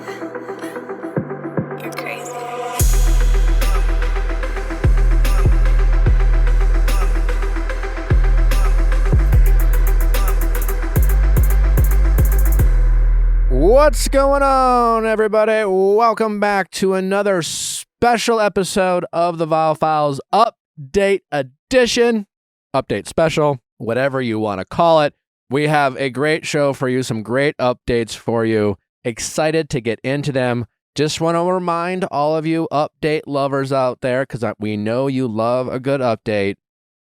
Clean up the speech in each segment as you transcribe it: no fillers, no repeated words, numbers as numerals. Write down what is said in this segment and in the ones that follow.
You're crazy. What's going on, everybody? Welcome back to another special episode of the Viall Files Update Edition. Update special, whatever you want to call it. We have a great show for you, some great updates for you. Excited to get into them. Just want to remind all of you update lovers out there, because we know you love a good update.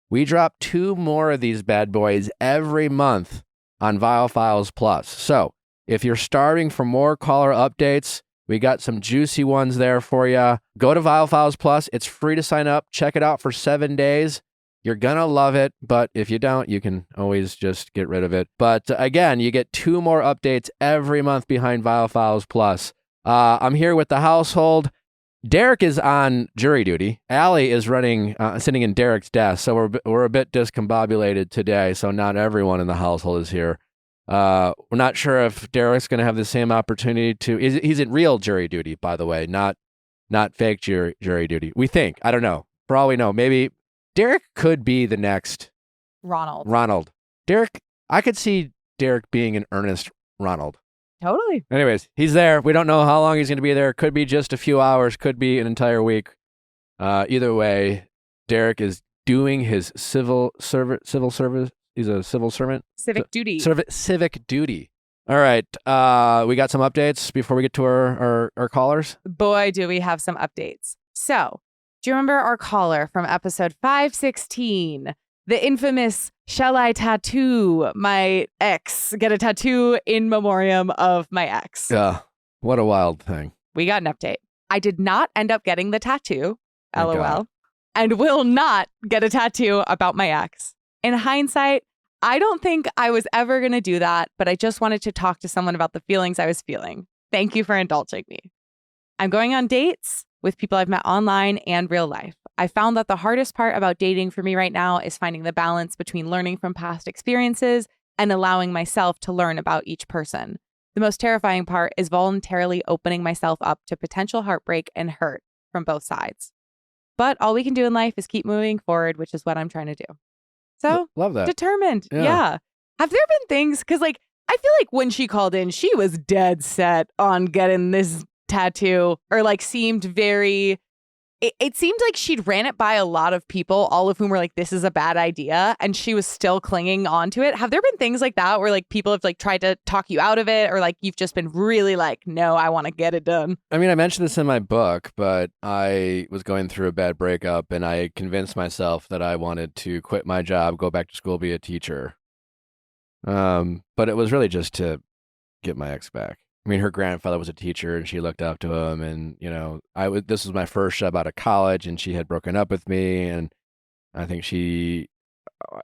We drop 2 more of these bad boys every month on Viall Files Plus. So, if you're starving for more caller updates, we got some juicy ones there for you. Go to Viall Files Plus. It's free to sign up. Check it out for 7 days. You're going to love it, but if you don't, you can always just get rid of it. But again, you get 2 more updates every month behind Viall Files Plus. I'm here with the household. Derek is on jury duty. Allie is sitting in Derek's desk, so we're a bit discombobulated today, so not everyone in the household is here. We're not sure if Derek's going to have the same opportunity to. He's in real jury duty, by the way, not fake jury duty. We think. I don't know. For all we know, maybe Derek could be the next Ronald. Derek, I could see Derek being an earnest Ronald. Totally. Anyways, he's there. We don't know how long he's going to be there. Could be just a few hours. Could be an entire week. Either way, Derek is doing his civil service. He's a civil servant. Civic duty. Civic duty. All right. We got some updates before we get to our callers. Boy, do we have some updates. So, do you remember our caller from episode 516? The infamous, shall I tattoo my ex? Get a tattoo in memoriam of my ex. Yeah. What a wild thing. We got an update. I did not end up getting the tattoo, Thank LOL, God. and will not get a tattoo about my ex. In hindsight, I don't think I was ever going to do that, but I just wanted to talk to someone about the feelings I was feeling. Thank you for indulging me. I'm going on dates with people I've met online and real life. I found that the hardest part about dating for me right now is finding the balance between learning from past experiences and allowing myself to learn about each person. The most terrifying part is voluntarily opening myself up to potential heartbreak and hurt from both sides. But all we can do in life is keep moving forward, which is what I'm trying to do. So, love that. Determined. Yeah. Yeah. Have there been things, because I feel like when she called in, she was dead set on getting this tattoo, or seemed very, it seemed like she'd ran it by a lot of people, all of whom were like, this is a bad idea. And she was still clinging on to it. Have there been things like that where people have tried to talk you out of it, or you've just been really no, I want to get it done? I mean, I mentioned this in my book, but I was going through a bad breakup and I convinced myself that I wanted to quit my job, go back to school, be a teacher. But it was really just to get my ex back. I mean, her grandfather was a teacher and she looked up to him, and, this was my first job out of college and she had broken up with me, and I think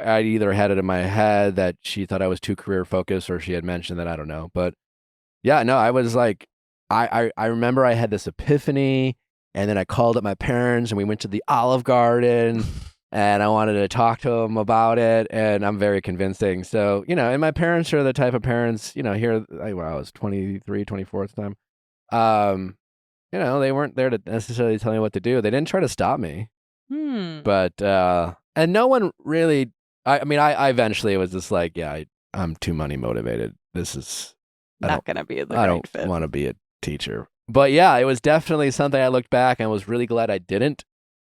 I either had it in my head that she thought I was too career focused, or she had mentioned that, I don't know. But yeah, no, I was I remember I had this epiphany, and then I called up my parents and we went to the Olive Garden and I wanted to talk to them about it, and I'm very convincing. So, and my parents are the type of parents, here, when I was 23, 24 at the time, they weren't there to necessarily tell me what to do. They didn't try to stop me. But, and no one really, I eventually was just I'm too money motivated. This is Not going to be the I right don't fit. want to be a teacher. But yeah, it was definitely something I looked back and was really glad I didn't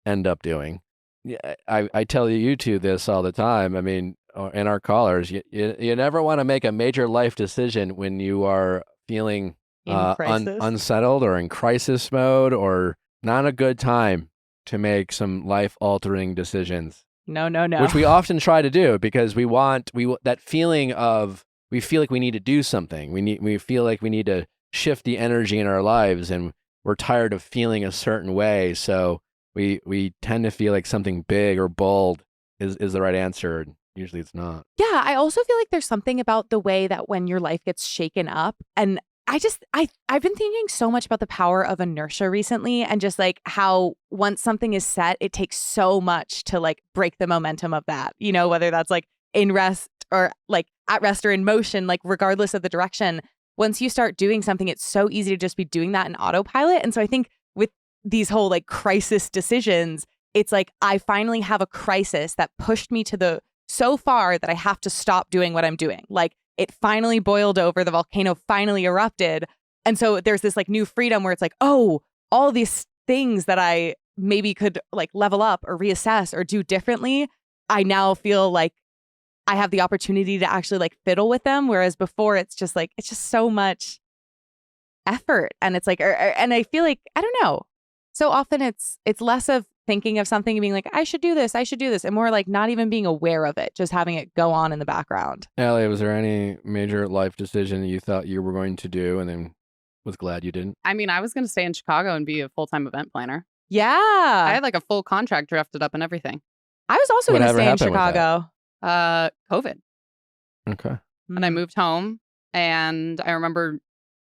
end up doing. Yeah, I tell you two this all the time. I mean, and our callers, you never want to make a major life decision when you are feeling unsettled or in crisis mode, or not a good time to make some life-altering decisions. No. Which we often try to do because we that feeling of, we feel like we need to do something. We feel like we need to shift the energy in our lives, and we're tired of feeling a certain way. So we tend to feel like something big or bold is the right answer. Usually it's not. Yeah, I also feel like there's something about the way that when your life gets shaken up, and I've been thinking so much about the power of inertia recently, and just how once something is set, it takes so much to break the momentum of that, whether that's in rest or at rest or in motion, regardless of the direction. once you start doing something, it's so easy to just be doing that in autopilot. And so I think with these whole like crisis decisions, it's like I finally have a crisis that pushed me to the so far that I have to stop doing what I'm doing. Like it finally boiled over, the volcano finally erupted. And so there's this like new freedom where it's like, oh, all these things that I maybe could like level up or reassess or do differently, I now feel like I have the opportunity to actually like fiddle with them. Whereas before it's just so much effort. And it's like, and I feel like, I don't know. So often it's less of thinking of something and being like, I should do this. And more like not even being aware of it, just having it go on in the background. Allie, was there any major life decision that you thought you were going to do and then was glad you didn't? I mean, I was going to stay in Chicago and be a full-time event planner. Yeah. I had like a full contract drafted up and everything. I was also going to stay in Chicago. COVID. Okay. And I moved home, and I remember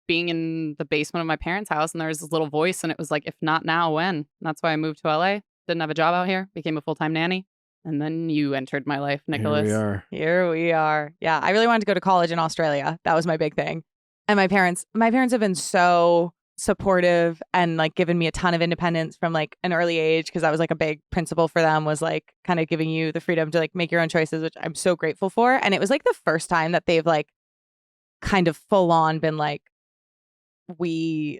being in the basement of my parents' house, and there was this little voice, and it was like, if not now, when? And that's why I moved to LA. Didn't have a job out here, became a full-time nanny. And then you entered my life, Nicholas. Here we are. Yeah, I really wanted to go to college in Australia. That was my big thing. And my parents have been so supportive and like given me a ton of independence from like an early age, because that was like a big principle for them, was like kind of giving you the freedom to like make your own choices, which I'm so grateful for. And it was like the first time that they've like kind of full on been like, we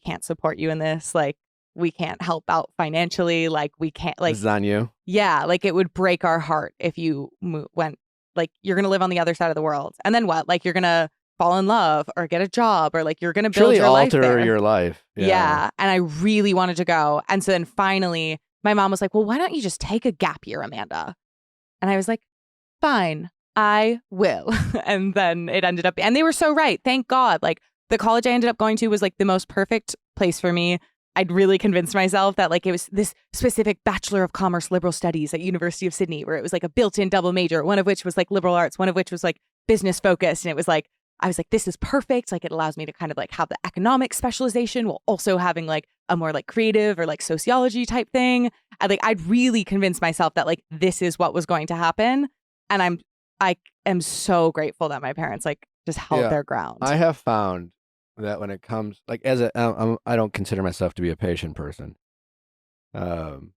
can't support you in this, like we can't help out financially, like we can't, like this is on you. Yeah, like it would break our heart if you went, like you're gonna live on the other side of the world, and then what, like you're gonna fall in love or get a job, or like you're gonna build truly your life alter there. your life. Yeah. And I really wanted to go. And so then finally my mom was like, well, why don't you just take a gap year, Amanda? And I was like, fine, I will. And then it ended up, and they were so right, thank God. Like the college I ended up going to was like the most perfect place for me. I'd really convinced myself that like it was this specific Bachelor of Commerce liberal studies at University of Sydney, where it was like a built-in double major, one of which was like liberal arts, one of which was like business focused. And it was like, I was like, this is perfect. Like it allows me to kind of like have the economic specialization while also having like a more like creative or like sociology type thing. I'd really convinced myself that like this is what was going to happen. And I am so grateful that my parents like just held their ground. I have found that when it comes like I don't consider myself to be a patient person. And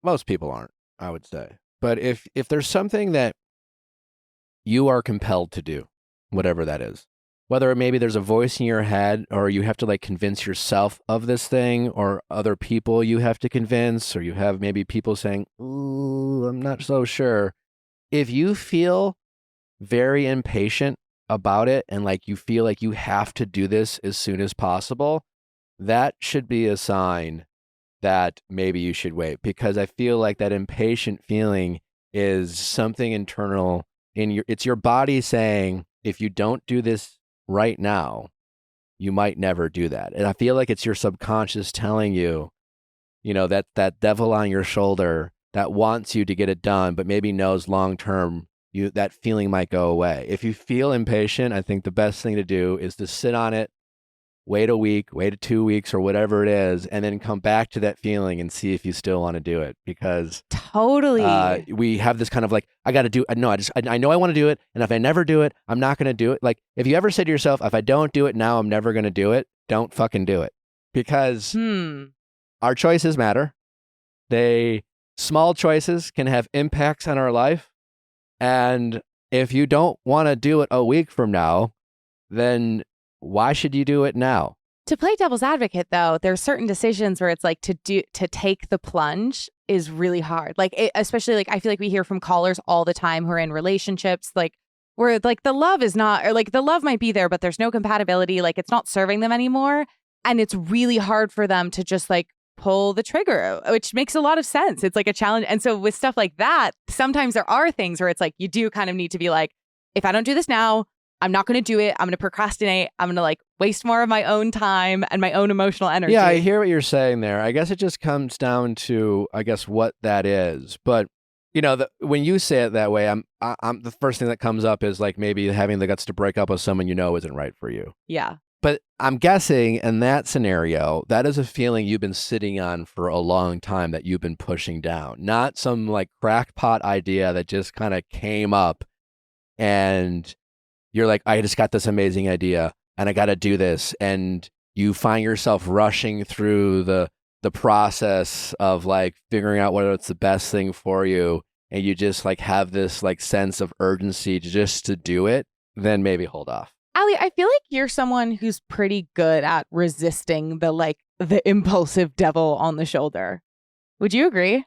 most people aren't, I would say. But if there's something that you are compelled to do, whatever that is, whether maybe there's a voice in your head or you have to like convince yourself of this thing, or other people you have to convince, or you have maybe people saying, ooh, I'm not so sure. If you feel very impatient about it and like you feel like you have to do this as soon as possible, that should be a sign that maybe you should wait, because I feel like that impatient feeling is something internal it's your body saying, if you don't do this right now, you might never do that. And I feel like it's your subconscious telling you, that devil on your shoulder that wants you to get it done, but maybe knows long-term that feeling might go away. If you feel impatient, I think the best thing to do is to sit on it, wait a week, wait 2 weeks or whatever it is, and then come back to that feeling and see if you still want to do it. Because totally, we have this kind of like, I got to do it. No, I know I want to do it. And if I never do it, I'm not going to do it. Like if you ever say to yourself, if I don't do it now, I'm never going to do it, don't fucking do it. Because our choices matter. Small choices can have impacts on our life. And if you don't want to do it a week from now, then why should you do it now? To play devil's advocate, though, there's certain decisions where it's like to take the plunge is really hard. Like especially like I feel like we hear from callers all the time who are in relationships like where like the love is not, or like the love might be there, but there's no compatibility. Like it's not serving them anymore, and it's really hard for them to just like pull the trigger, which makes a lot of sense. It's like a challenge. And so with stuff like that, sometimes there are things where it's like you do kind of need to be like, if I don't do this now, I'm not going to do it. I'm going to procrastinate. I'm going to like waste more of my own time and my own emotional energy. Yeah, I hear what you're saying there. I guess it just comes down to, I guess, what that is. But when you say it that way, I'm the first thing that comes up is like maybe having the guts to break up with someone isn't right for you. Yeah. But I'm guessing in that scenario, that is a feeling you've been sitting on for a long time that you've been pushing down, not some like crackpot idea that just kind of came up and you're like, I just got this amazing idea and I got to do this. And you find yourself rushing through the process of like figuring out what's the best thing for you. And you just like have this like sense of urgency to do it, then maybe hold off. Allie, I feel like you're someone who's pretty good at resisting the impulsive devil on the shoulder. Would you agree?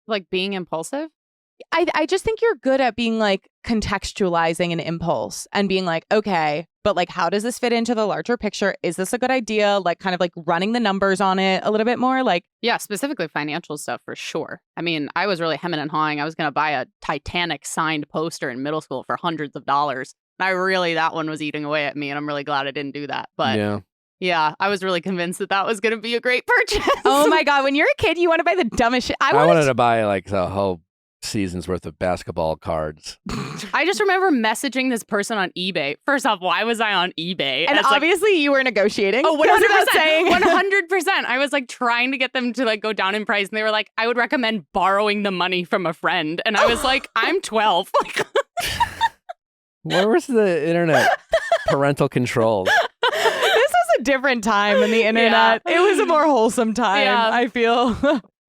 Like being impulsive? I just think you're good at being like contextualizing an impulse and being like, okay, but like, how does this fit into the larger picture? Is this a good idea? Like kind of like running the numbers on it a little bit more like. Yeah, specifically financial stuff for sure. I mean, I was really hemming and hawing. I was going to buy a Titanic signed poster in middle school for hundreds of dollars. That one was eating away at me, and I'm really glad I didn't do that. But yeah, I was really convinced that was going to be a great purchase. Oh my God, when you're a kid, you want to buy the dumbest shit. I wanted to buy like the whole season's worth of basketball cards. I just remember messaging this person on eBay. First off, why was I on eBay? And obviously you were negotiating. Oh, 100%. 100%. I was like trying to get them to like go down in price. And they were like, I would recommend borrowing the money from a friend. And I was like, I'm 12. Where was the internet parental controls? This was a different time in the internet. Yeah. It was a more wholesome time, I feel.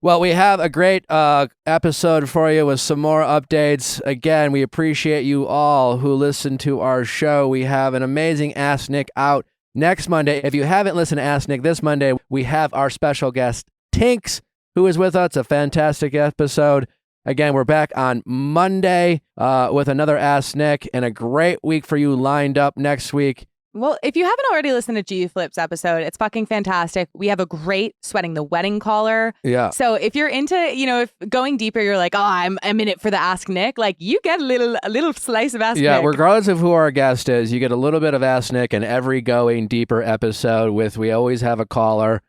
Well, we have a great episode for you with some more updates. Again, we appreciate you all who listen to our show. We have an amazing Ask Nick out next Monday. If you haven't listened to Ask Nick this Monday, we have our special guest, Tinks, who is with us. It's a fantastic episode. Again, we're back on Monday with another Ask Nick and a great week for you lined up next week. Well, if you haven't already listened to G Flip's episode, it's fucking fantastic. We have a great Sweating the Wedding caller. Yeah. So if you're into, if going deeper, you're like, oh, I'm in it for the Ask Nick. Like you get a little slice of Ask Nick. Yeah, regardless of who our guest is, you get a little bit of Ask Nick in every Going Deeper episode. We always have a caller.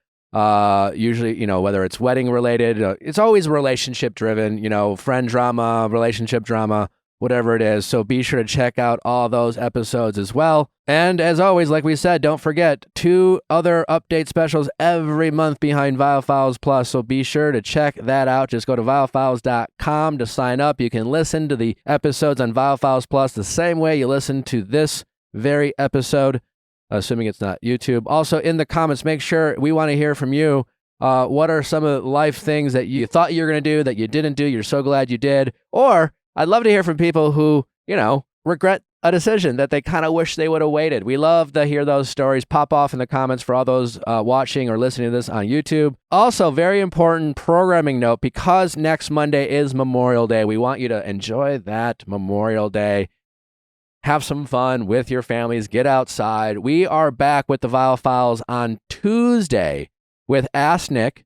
Usually, whether it's wedding related, it's always relationship driven. Friend drama, relationship drama, whatever it is. So be sure to check out all those episodes as well. And as always, like we said, don't forget 2 other update specials every month behind Viall Files Plus. So be sure to check that out. Just go to viallfiles.com to sign up. You can listen to the episodes on Viall Files Plus the same way you listen to this very episode, assuming it's not YouTube. Also, in the comments, make sure we want to hear from you. What are some of the life things that you thought you were going to do that you didn't do? You're so glad you did. Or I'd love to hear from people who, regret a decision that they kind of wish they would have waited. We love to hear those stories. Pop off in the comments for all those watching or listening to this on YouTube. Also, very important programming note, because next Monday is Memorial Day, we want you to enjoy that Memorial Day. Have some fun with your families. Get outside. We are back with the Viall Files on Tuesday with Ask Nick.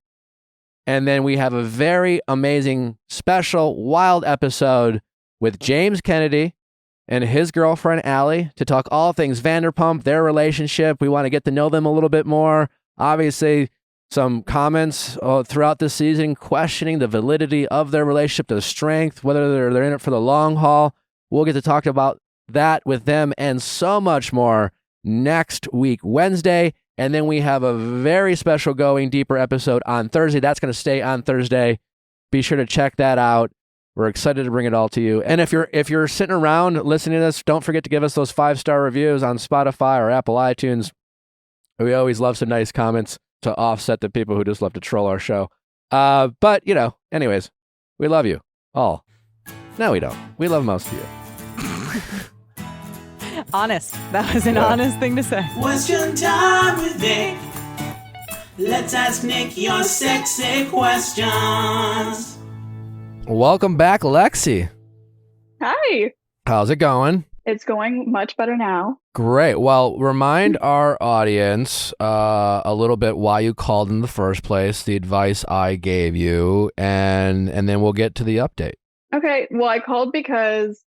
And then we have a very amazing, special, wild episode with James Kennedy and his girlfriend, Allie, to talk all things Vanderpump, their relationship. We want to get to know them a little bit more. Obviously, some comments throughout the season questioning the validity of their relationship, the strength, whether they're in it for the long haul. We'll get to talk about that with them and so much more next week, Wednesday. And then we have a very special Going Deeper episode on Thursday. That's going to stay on Thursday. Be sure to check that out. We're excited to bring it all to you. And if you're sitting around listening to this, don't forget to give us those 5-star reviews on Spotify or Apple iTunes. We always love some nice comments to offset the people who just love to troll our show. But, anyways, we love you all. No, we don't. We love most of you. Honest. That was an honest thing to say. Question time with Nick. Let's ask Nick your sexy questions. Welcome back, Lexi. Hi. How's it going? It's going much better now. Great. Well, remind our audience a little bit why you called in the first place, the advice I gave you, and then we'll get to the update. Okay. Well, I called because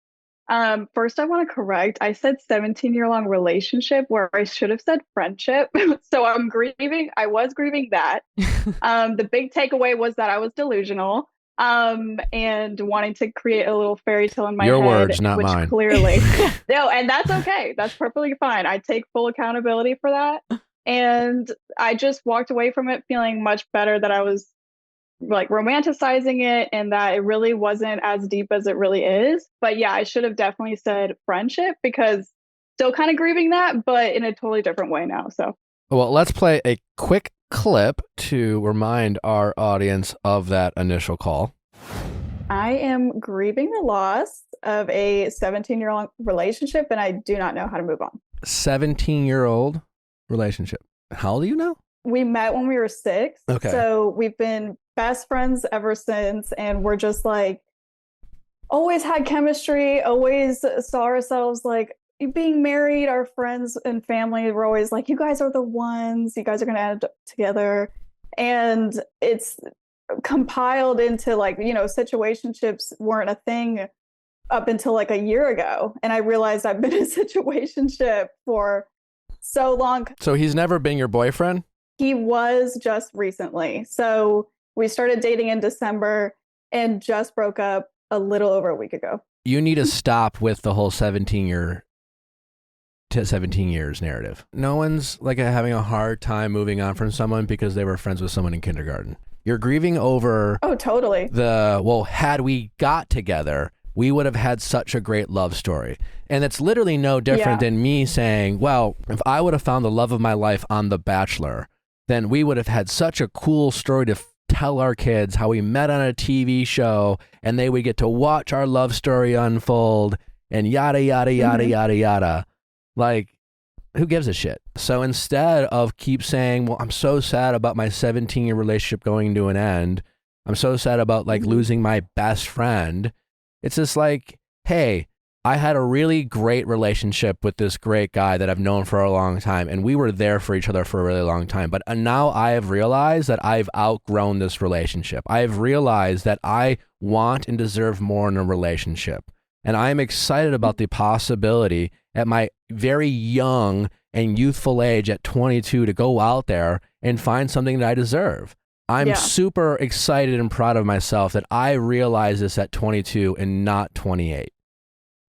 first I want to correct. I said 17-year-long relationship where I should have said friendship. So I'm grieving. I was grieving that. The big takeaway was that I was delusional. And wanting to create a little fairy tale in my head. Your words, not which mine. Clearly. No, and that's okay. That's perfectly fine. I take full accountability for that. And I just walked away from it feeling much better that I was like romanticizing it and that it really wasn't as deep as it really is. But yeah, I should have definitely said friendship because still kind of grieving that, but in a totally different way now. So, Well, let's play a quick clip to remind our audience of that initial call. I am grieving the loss of a 17-year-old relationship, and I do not know how to move on. 17-year-old relationship. How old are you now? We met when we were 6. Okay. So we've been best friends ever since, and we're just like always had chemistry, always saw ourselves like being married. Our friends and family were always like, you guys are the ones, you guys are going to end up together. And it's compiled into like, situationships weren't a thing up until like a year ago. And I realized I've been in a situationship for so long. So he's never been your boyfriend? He was just recently. So we started dating in December and just broke up a little over a week ago. You need to stop with the whole 17 years narrative. No one's like having a hard time moving on from someone because they were friends with someone in kindergarten. You're grieving over Oh, totally. had we got together, we would have had such a great love story. And it's literally no different than me saying, well, if I would have found the love of my life on The Bachelor, then we would have had such a cool story to tell our kids how we met on a TV show and they would get to watch our love story unfold and yada, yada, yada, yada, yada. Like, who gives a shit? So instead of keep saying, well, I'm so sad about my 17-year relationship going to an end. I'm so sad about like losing my best friend. It's just like, hey, I had a really great relationship with this great guy that I've known for a long time, and we were there for each other for a really long time. But now I have realized that I've outgrown this relationship. I've realized that I want and deserve more in a relationship. And I'm excited about the possibility at my very young and youthful age at 22 to go out there and find something that I deserve. I'm super excited and proud of myself that I realized this at 22 and not 28.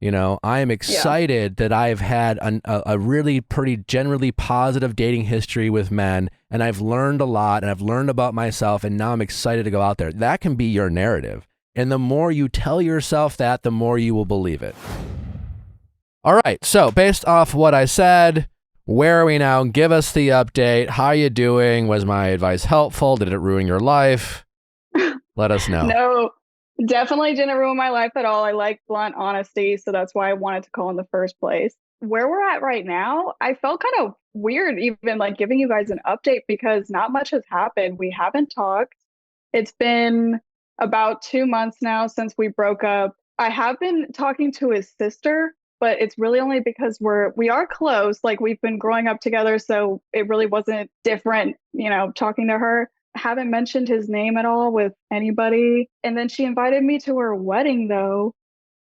I am excited that I've had a really pretty generally positive dating history with men, and I've learned a lot, and I've learned about myself, and now I'm excited to go out there. That can be your narrative. And the more you tell yourself that, the more you will believe it. All right, so based off what I said, where are we now? Give us the update. How are you doing? Was my advice helpful? Did it ruin your life? Let us know. No, definitely didn't ruin my life at all. I like blunt honesty, so that's why I wanted to call in the first place. Where we're at right now, I felt kind of weird even like giving you guys an update because not much has happened. We haven't talked. It's been about 2 months now since we broke up. I have been talking to his sister, but it's really only because we are close. Like we've been growing up together, so it really wasn't different, talking to her. I haven't mentioned his name at all with anybody. And then she invited me to her wedding though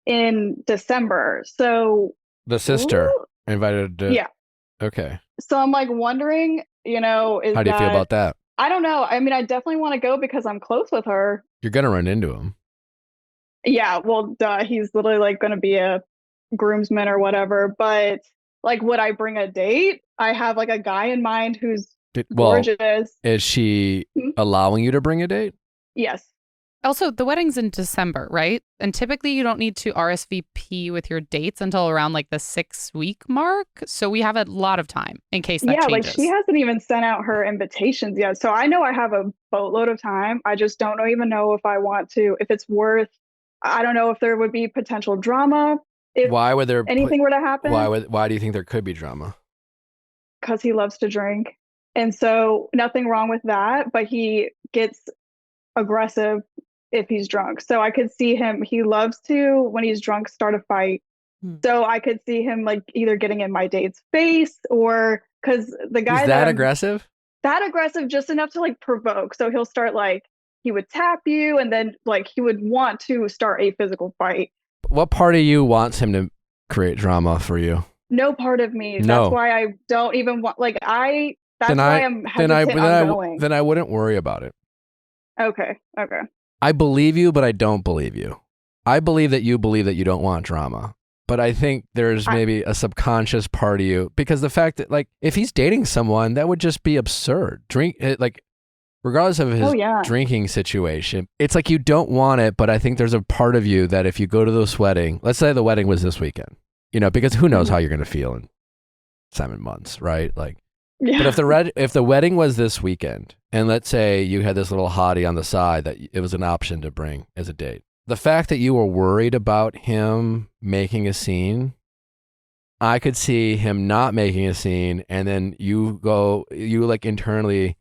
in December. So the sister invited to, yeah. Okay. So I'm like wondering, is how do you feel about that? I don't know. I mean, I definitely want to go because I'm close with her. You're gonna run into him. Yeah, well, duh, he's literally like going to be a groomsman or whatever. But like, would I bring a date? I have like a guy in mind who's gorgeous. Is she allowing you to bring a date? Yes. Also, the wedding's in December, right? And typically you don't need to RSVP with your dates until around like the 6-week mark. So we have a lot of time in case that changes. Like she hasn't even sent out her invitations yet. So I know I have a boatload of time. I just don't even know if I want to, if it's worth, I don't know if there would be potential drama. If why would there anything were to happen? Why do you think there could be drama? Because he loves to drink. And so nothing wrong with that, but he gets aggressive if he's drunk. So I could see him, he loves to, when he's drunk, start a fight. So I could see him like either getting in my date's face or because the guy is that aggressive? That aggressive just enough to like provoke. So he'll start like, he would tap you and then like he would want to start a physical fight. What part of you wants him to create drama for you? No part of me. No. That's why I don't even want, I'm hesitant on going. Then I wouldn't worry about it. Okay. I believe you, but I don't believe you. I believe that you don't want drama. But I think there's maybe a subconscious part of you because the fact that like if he's dating someone, that would just be absurd. Regardless of his drinking situation, it's like you don't want it, but I think there's a part of you that if you go to this wedding, let's say the wedding was this weekend, because who knows Mhm. how you're going to feel in 7 months, right? Like, Yeah. but if the wedding was this weekend, and let's say you had this little hottie on the side that it was an option to bring as a date, the fact that you were worried about him making a scene, I could see him not making a scene, and then you like internally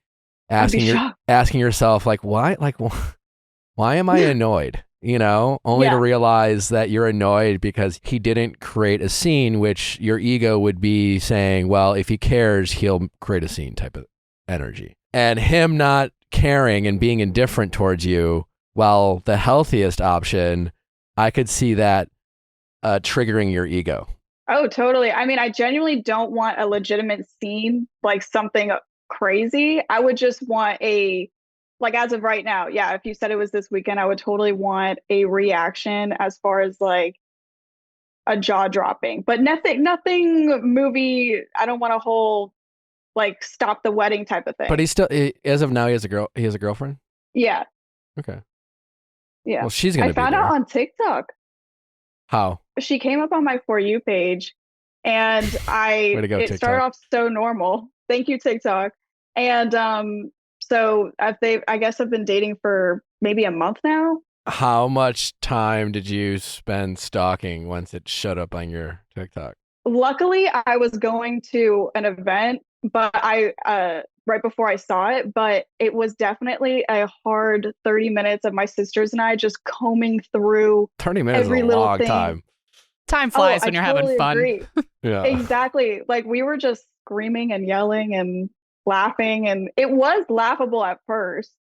I'd be shocked. asking yourself like, why am I annoyed? Only to Yeah. realize that you're annoyed because he didn't create a scene, which your ego would be saying, well, if he cares, he'll create a scene type of energy. And him not caring and being indifferent towards you, while the healthiest option, I could see that triggering your ego. Oh, totally. I mean, I genuinely don't want a legitimate scene, like something crazy. I would just want like as of right now, yeah, if you said it was this weekend, I would totally want a reaction as far as like a jaw dropping, but nothing movie. I don't want a whole like stop the wedding type of thing. But as of now, he has a girlfriend? Yeah. Okay. Yeah. Well, she's going I to be found there. out on TikTok. How? She came up on my For You page, and Way to go, it TikTok. started off so normal. Thank you, TikTok. And so I guess I've been dating for maybe a month now. How much time did you spend stalking once it showed up on your TikTok? Luckily, I was going to an event, but right before I saw it, but it was definitely a hard 30 minutes of my sisters and I just combing through 30 minutes every is a little long thing. time. Time flies I when you're totally having fun. agree. Yeah. Exactly. Like we were just screaming and yelling and laughing, and it was laughable at first.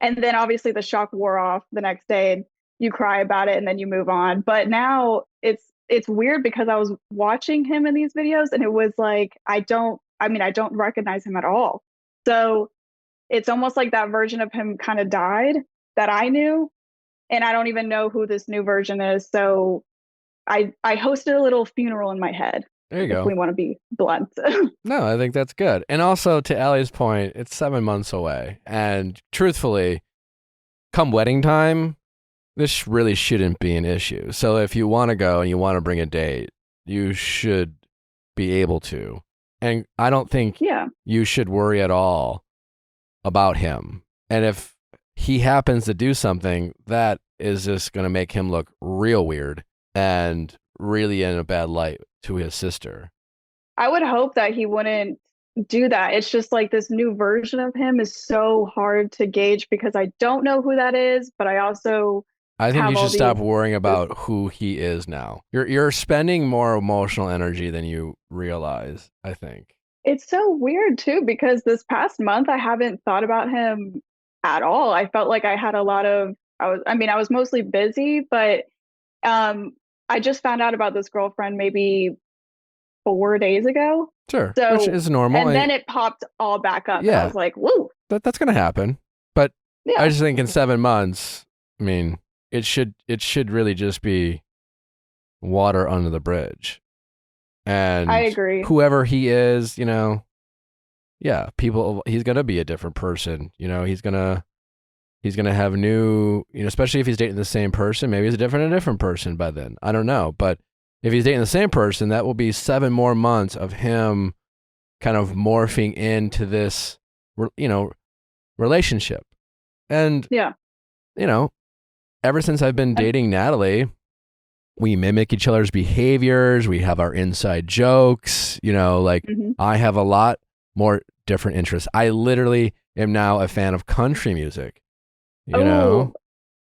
And then obviously the shock wore off the next day and you cry about it and then you move on. But now it's weird because I was watching him in these videos and it was like I don't recognize him at all. So it's almost like that version of him kind of died that I knew, and I don't even know who this new version is. So I hosted a little funeral in my head. There you If go. we want to be blunt. No, I think that's good. And also, to Allie's point, it's 7 months away. And truthfully, come wedding time, this really shouldn't be an issue. So if you want to go and you want to bring a date, you should be able to. And I don't think Yeah. you should worry at all about him. And if he happens to do something, that is just going to make him look real weird and really in a bad light to his sister. I would hope that he wouldn't do that. It's just like this new version of him is so hard to gauge because I don't know who that is, but I also I think have you all should stop these- worrying about who he is now. You're spending more emotional energy than you realize, I think. It's so weird too because this past month I haven't thought about him at all. I felt like I had a lot of I was mostly busy, but I just found out about this girlfriend maybe 4 days ago. Sure, So, which is normal. and then it popped all back up. And Yeah. I was like, whoa. that's going to happen. But Yeah. I just think in 7 months, I mean, it should really just be water under the bridge. And I agree. whoever he is, yeah, he's going to be a different person. He's going to have new, especially if he's dating the same person, maybe he's a different person by then. I don't know. But if he's dating the same person, that will be 7 more months of him kind of morphing into this, relationship. And, Yeah. ever since I've been dating Natalie, we mimic each other's behaviors. We have our inside jokes, Mhm. I have a lot more different interests. I literally am now a fan of country music, Oh,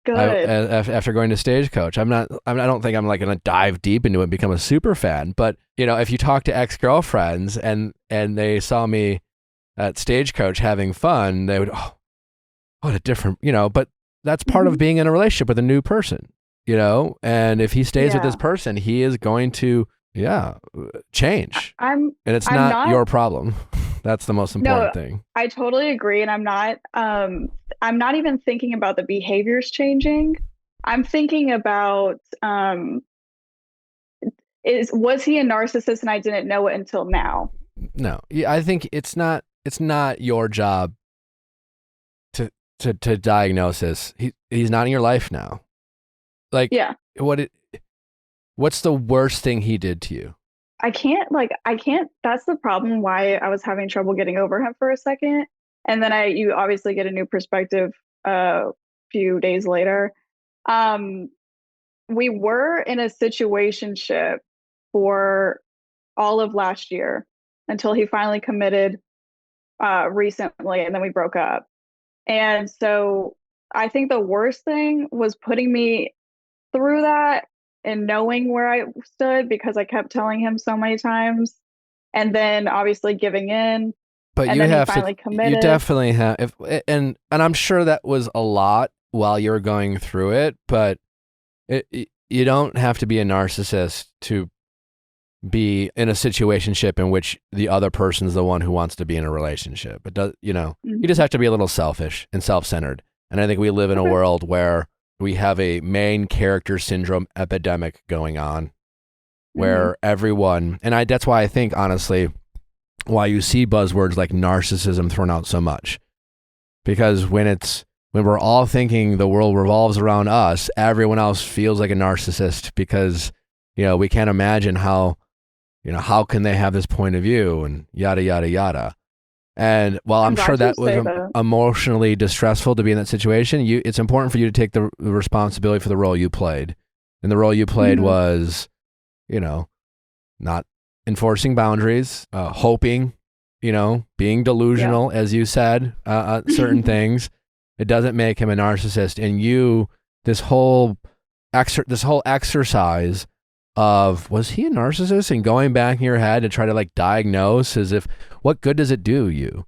good. after going to Stagecoach. I don't think I'm like going to dive deep into it and become a super fan, but if you talk to ex-girlfriends and they saw me at Stagecoach having fun, they would, oh, what a different, but that's part of Mhm. being in a relationship with a new person, and if he stays with Yeah. this person, he is going to, change. I'm And it's I'm not not- your problem. That's the most important thing. I totally agree, and I'm not even thinking about the behaviors changing. I'm thinking about was he a narcissist and I didn't know it until now? No, I think it's not your job to diagnose this. He's not in your life now. Like, Yeah. What's the worst thing he did to you? I can't, that's the problem why I was having trouble getting over him for a second. And then you obviously get a new perspective a few days later. We were in a situationship for all of last year until he finally committed recently, and then we broke up. And so I think the worst thing was putting me through that and knowing where I stood, because I kept telling him so many times, and then obviously giving in. But and you then have he finally to, committed. you definitely have, and I'm sure that was a lot while you were going through it, but you don't have to be a narcissist to be in a situationship in which the other person's the one who wants to be in a relationship. It does, you just have to be a little selfish and self-centered. And I think we live in a world where we have a main character syndrome epidemic going on, where everyone, and that's why I think, honestly, why you see buzzwords like narcissism thrown out so much. Because when we're all thinking the world revolves around us, everyone else feels like a narcissist, because, we can't imagine how can they have this point of view, and yada, yada, yada. And while I'm sure that was emotionally distressful to be in that situation, it's important for you to take the responsibility for the role you played. And the role you played was, not enforcing boundaries, hoping, being delusional, as you said, certain things. It doesn't make him a narcissist. And this whole exercise of, was he a narcissist, and going back in your head to try to diagnose, as if, what good does it do you?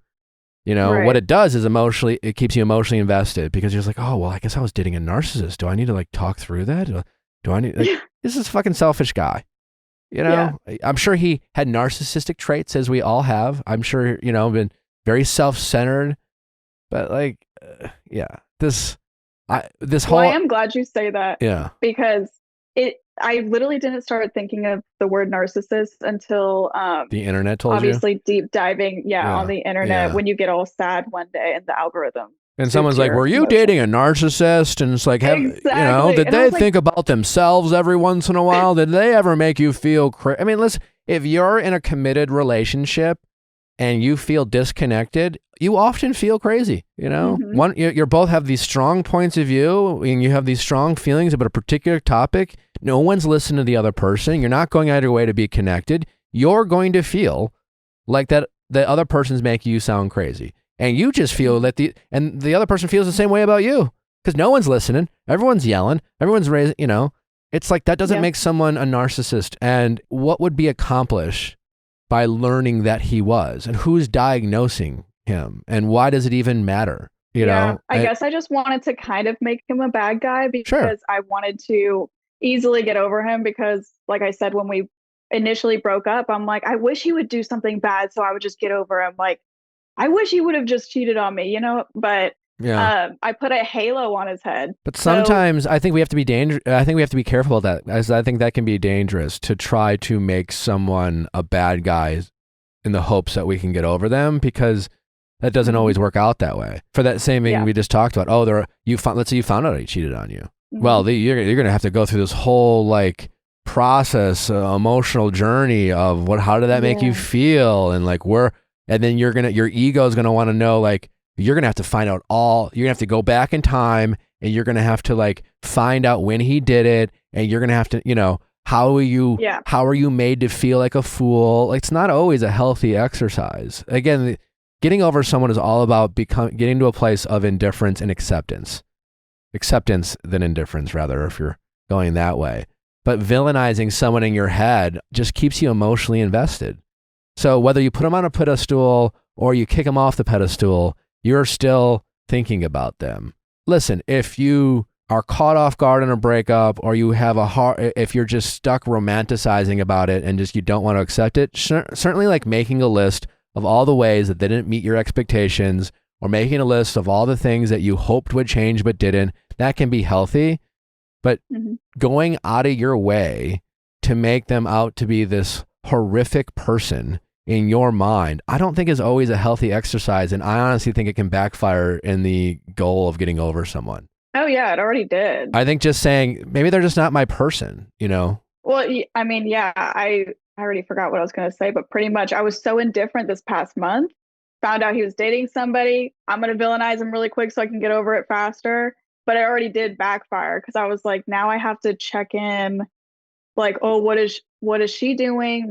Right. What it does is it keeps you emotionally invested, because you're just like, oh, well, I guess I was dating a narcissist. Do I need to talk through that? Do I need, this is a fucking selfish guy. I'm sure he had narcissistic traits, as we all have. I'm sure, been very self-centered, but this whole. Well, I am glad you say that. Yeah. Because I literally didn't start thinking of the word narcissist until the internet told obviously deep diving on the internet, when you get all sad one day and the algorithm. And someone's like, were you dating a narcissist? And it's like, did they think about themselves every once in a while? Did they ever make you feel crazy? I mean, listen, if you're in a committed relationship and you feel disconnected, you often feel crazy. You both have these strong points of view, and you have these strong feelings about a particular topic. No one's listening to the other person. You're not going out of your way to be connected. You're going to feel like that the other person's making you sound crazy. And you just feel that the other person feels the same way about you, because no one's listening. Everyone's yelling. Everyone's raising, it's like, that doesn't make someone a narcissist. And what would be accomplished by learning that he was, and who's diagnosing him, and why does it even matter? I guess I just wanted to kind of make him a bad guy, because I wanted to easily get over him, because like I said, when we initially broke up, I'm like, I wish he would do something bad so I would just get over him. Like, I wish he would have just cheated on me, but I put a halo on his head. But sometimes I think we have to be I think we have to be careful of that, as I think that can be dangerous, to try to make someone a bad guy in the hopes that we can get over them, because that doesn't always work out that way. For that same thing we just talked about, let's say you found out he cheated on you. Well, you're going to have to go through this whole process, emotional journey of how did that make you feel, and and then your ego is going to want to know, you're going to have to find out you're going to have to go back in time, and you're going to have to find out when he did it, and you're going to have to, how are you made to feel like a fool? It's not always a healthy exercise. Again, getting over someone is all about getting to a place of indifference and acceptance than indifference, rather, if you're going that way. But villainizing someone in your head just keeps you emotionally invested. So whether you put them on a pedestal or you kick them off the pedestal, you're still thinking about them. Listen, if you are caught off guard in a breakup, or you have if you're just stuck romanticizing about it and just you don't want to accept it, certainly making a list of all the ways that they didn't meet your expectations, or making a list of all the things that you hoped would change but didn't, that can be healthy. But going out of your way to make them out to be this horrific person in your mind, I don't think is always a healthy exercise. And I honestly think it can backfire in the goal of getting over someone. Oh yeah, it already did. I think just saying, maybe they're just not my person, Well, I mean, yeah, I already forgot what I was going to say, but pretty much I was so indifferent this past month. Found out he was dating somebody. I'm going to villainize him really quick so I can get over it faster. But it already did backfire because I was like, now I have to check in, like, oh, what is she doing?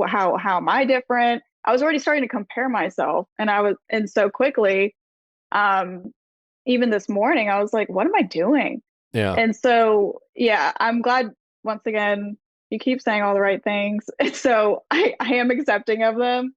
How am I different? I was already starting to compare myself, and so quickly, um, even this morning, I was like, what am I doing? Yeah. And so, yeah, I'm glad once again you keep saying all the right things. And so I am accepting of them.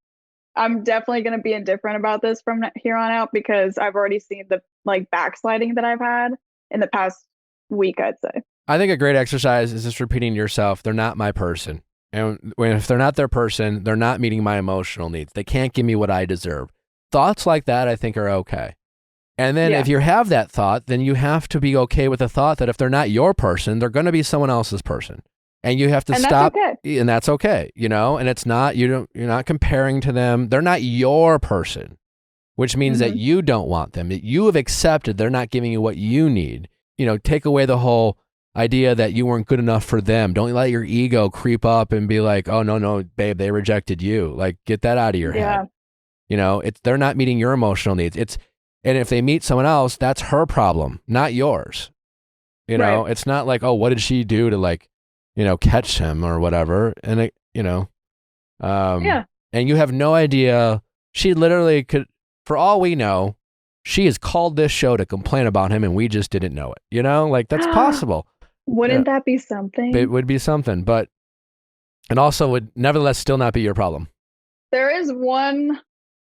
I'm definitely going to be indifferent about this from here on out because I've already seen the like backsliding that I've had in the past week, I'd say. I think a great exercise is just repeating to yourself, they're not my person. And if they're not their person, they're not meeting my emotional needs. They can't give me what I deserve. Thoughts like that, I think, are okay. And then if you have that thought, then you have to be okay with the thought that if they're not your person, they're going to be someone else's person. And you have to stop. That's okay. And that's okay, and it's not, you're not comparing to them. They're not your person, which means that you don't want them, that you have accepted they're not giving you what you need. Take away the whole idea that you weren't good enough for them. Don't let your ego creep up and be like, oh, no, babe, they rejected you. Like, get that out of your head. They're not meeting your emotional needs. And if they meet someone else, that's her problem, not yours. Right. It's not like, oh, what did she do to catch him or whatever. And and you have no idea. She literally could, for all we know, she has called this show to complain about him and we just didn't know it. That's possible. Wouldn't that be something? It would be something, and also would nevertheless still not be your problem. There is one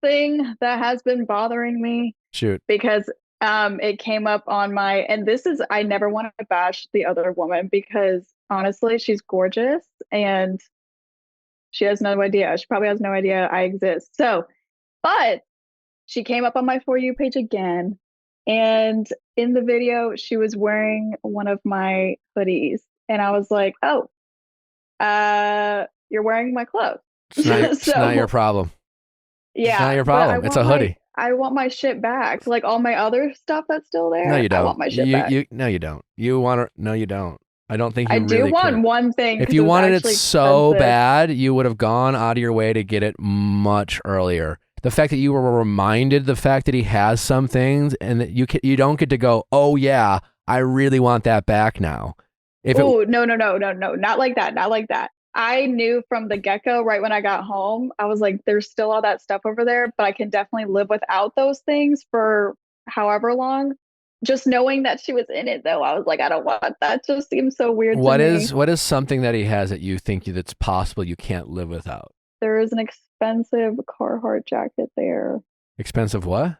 thing that has been bothering me. Shoot. Because it came up on I never want to bash the other woman because honestly, she's gorgeous and she has no idea. She probably has no idea I exist. So, but she came up on my For You page again. And in the video, she was wearing one of my hoodies. And I was like, oh, you're wearing my clothes. It's not your problem. Yeah. It's not your problem. It's a hoodie. I want my shit back. Like all my other stuff that's still there. No, you don't. I want my shit back. No, you don't. No, you don't. I don't think you I really do want could. one thing. If you wanted it so bad, you would have gone out of your way to get it much earlier. The fact that you were reminded the fact that he has some things and that you don't get to go, oh yeah, I really want that back now. No, not like that. Not like that. I knew from the get-go, right when I got home, I was like, there's still all that stuff over there, but I can definitely live without those things for however long. Just knowing that she was in it, though, I was like, I don't want that. Just seems so weird to me. What is something that he has that you think that's possible you can't live without? There is an expensive Carhartt jacket there. Expensive what?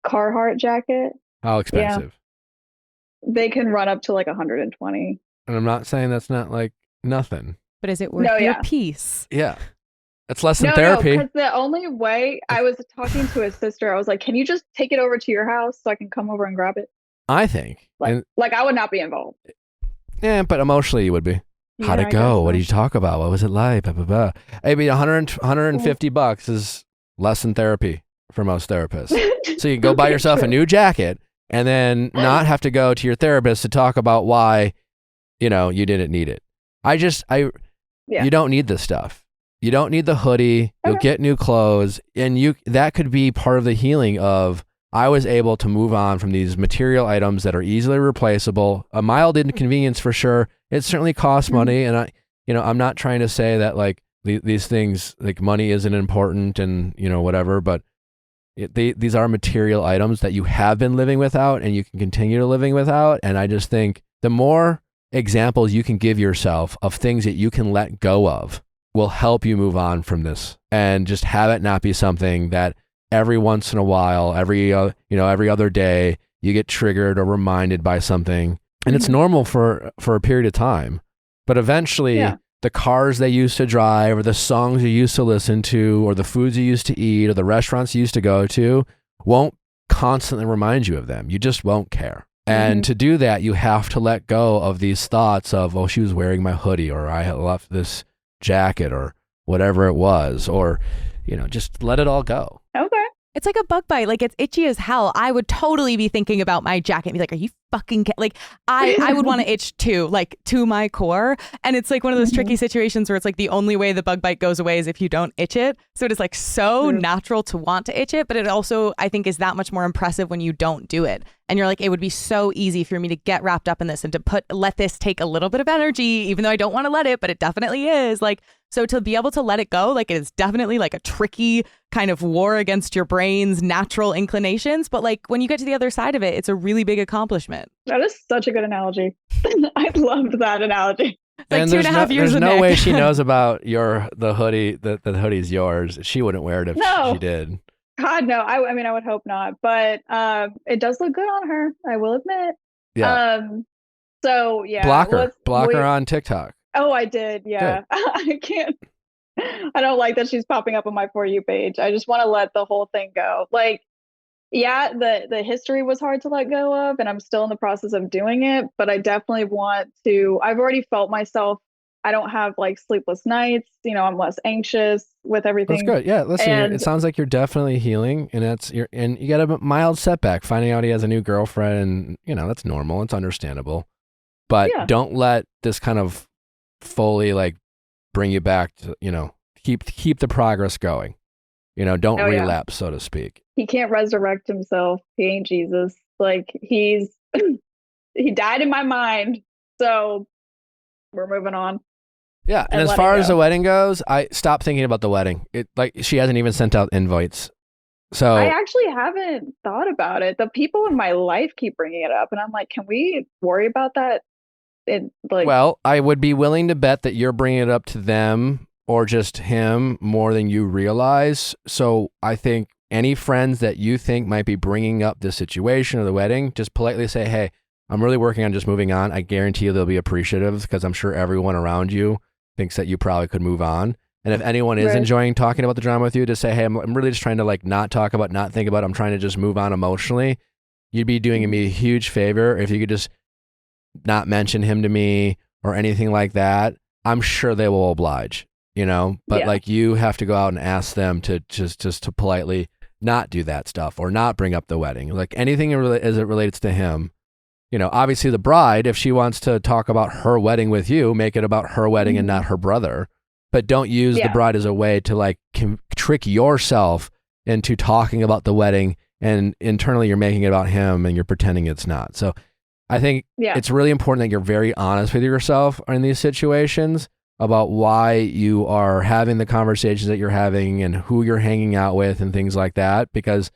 Carhartt jacket. How expensive? Yeah. They can run up to like 120. And I'm not saying that's not like nothing. But is it worth your peace? Yeah. It's less than therapy. No, because the only way I was talking to his sister, I was like, can you just take it over to your house so I can come over and grab it? I think. Like I would not be involved. Yeah, but emotionally you would be. How'd it go? What did you talk about? What was it like? Blah, blah, blah. Maybe $150 is less than therapy for most therapists. So you can go buy yourself a new jacket and then not have to go to your therapist to talk about why, you didn't need it. You don't need this stuff. You don't need the hoodie. You'll get new clothes. And that could be part of the healing of, I was able to move on from these material items that are easily replaceable. A mild inconvenience for sure. It certainly costs money. And I'm not trying to say that like these things, like money isn't important and, whatever, but these are material items that you have been living without and you can continue to living without. And I just think the more examples you can give yourself of things that you can let go of will help you move on from this and just have it not be something that every once in a while, every other day, you get triggered or reminded by something. And it's normal for a period of time. But eventually, the cars they used to drive or the songs you used to listen to or the foods you used to eat or the restaurants you used to go to won't constantly remind you of them. You just won't care. And to do that, you have to let go of these thoughts of, oh, she was wearing my hoodie or I had left this jacket or whatever it was, or just let it all go. Okay. It's like a bug bite. Like it's itchy as hell. I would totally be thinking about my jacket and be like, are you fucking like I would want to itch too, like to my core. And it's like one of those tricky situations where it's like the only way the bug bite goes away is if you don't itch it. So it is like so natural to want to itch it, but it also I think is that much more impressive when you don't do it. And you're like, it would be so easy for me to get wrapped up in this and to let this take a little bit of energy, even though I don't want to let it, but it definitely is. Like, so to be able to let it go, like it is definitely like a tricky kind of war against your brain's natural inclinations. But like when you get to the other side of it, it's a really big accomplishment. That is such a good analogy. I loved that analogy. It's like 2.5 years There's with no Nick. way she knows about the hoodie, the hoodie's yours. She wouldn't wear it if No. she did. God, no. I mean, I would hope not, but it does look good on her. I will admit. Yeah. So yeah. Block her on TikTok. Oh, I did. Yeah. I can't. I don't like that she's popping up on my For You page. I just want to let the whole thing go. Like, yeah, the history was hard to let go of, and I'm still in the process of doing it, but I definitely want to. I've already felt myself. I don't have like sleepless nights. You know, I'm less anxious with everything. That's good. Yeah, listen, it sounds like you're definitely healing, and you got a mild setback finding out he has a new girlfriend, and you know that's normal. It's understandable, but don't let this kind of fully like bring you back to keep the progress going. You know, don't relapse, so to speak. He can't resurrect himself. He ain't Jesus. Like he died in my mind. So we're moving on. Yeah, and as far as the wedding goes, I stopped thinking about the wedding. She hasn't even sent out invites. So I actually haven't thought about it. The people in my life keep bringing it up, and I'm like, can we worry about that? Well, I would be willing to bet that you're bringing it up to them or just him more than you realize. So I think any friends that you think might be bringing up the situation or the wedding, just politely say, hey, I'm really working on just moving on. I guarantee you they'll be appreciative because I'm sure everyone around you thinks that you probably could move on. And if anyone is enjoying talking about the drama with you, just say, hey, I'm really just trying to like not talk about, not think about it. I'm trying to just move on emotionally. You'd be doing me a huge favor if you could just not mention him to me or anything like that. I'm sure they will oblige, but like you have to go out and ask them to just to politely not do that stuff or not bring up the wedding. Like anything as it relates to him. Obviously the bride, if she wants to talk about her wedding with you, make it about her wedding and not her brother. But don't use the bride as a way to like trick yourself into talking about the wedding, and internally you're making it about him and you're pretending it's not. So I think it's really important that you're very honest with yourself in these situations about why you are having the conversations that you're having and who you're hanging out with and things like that, because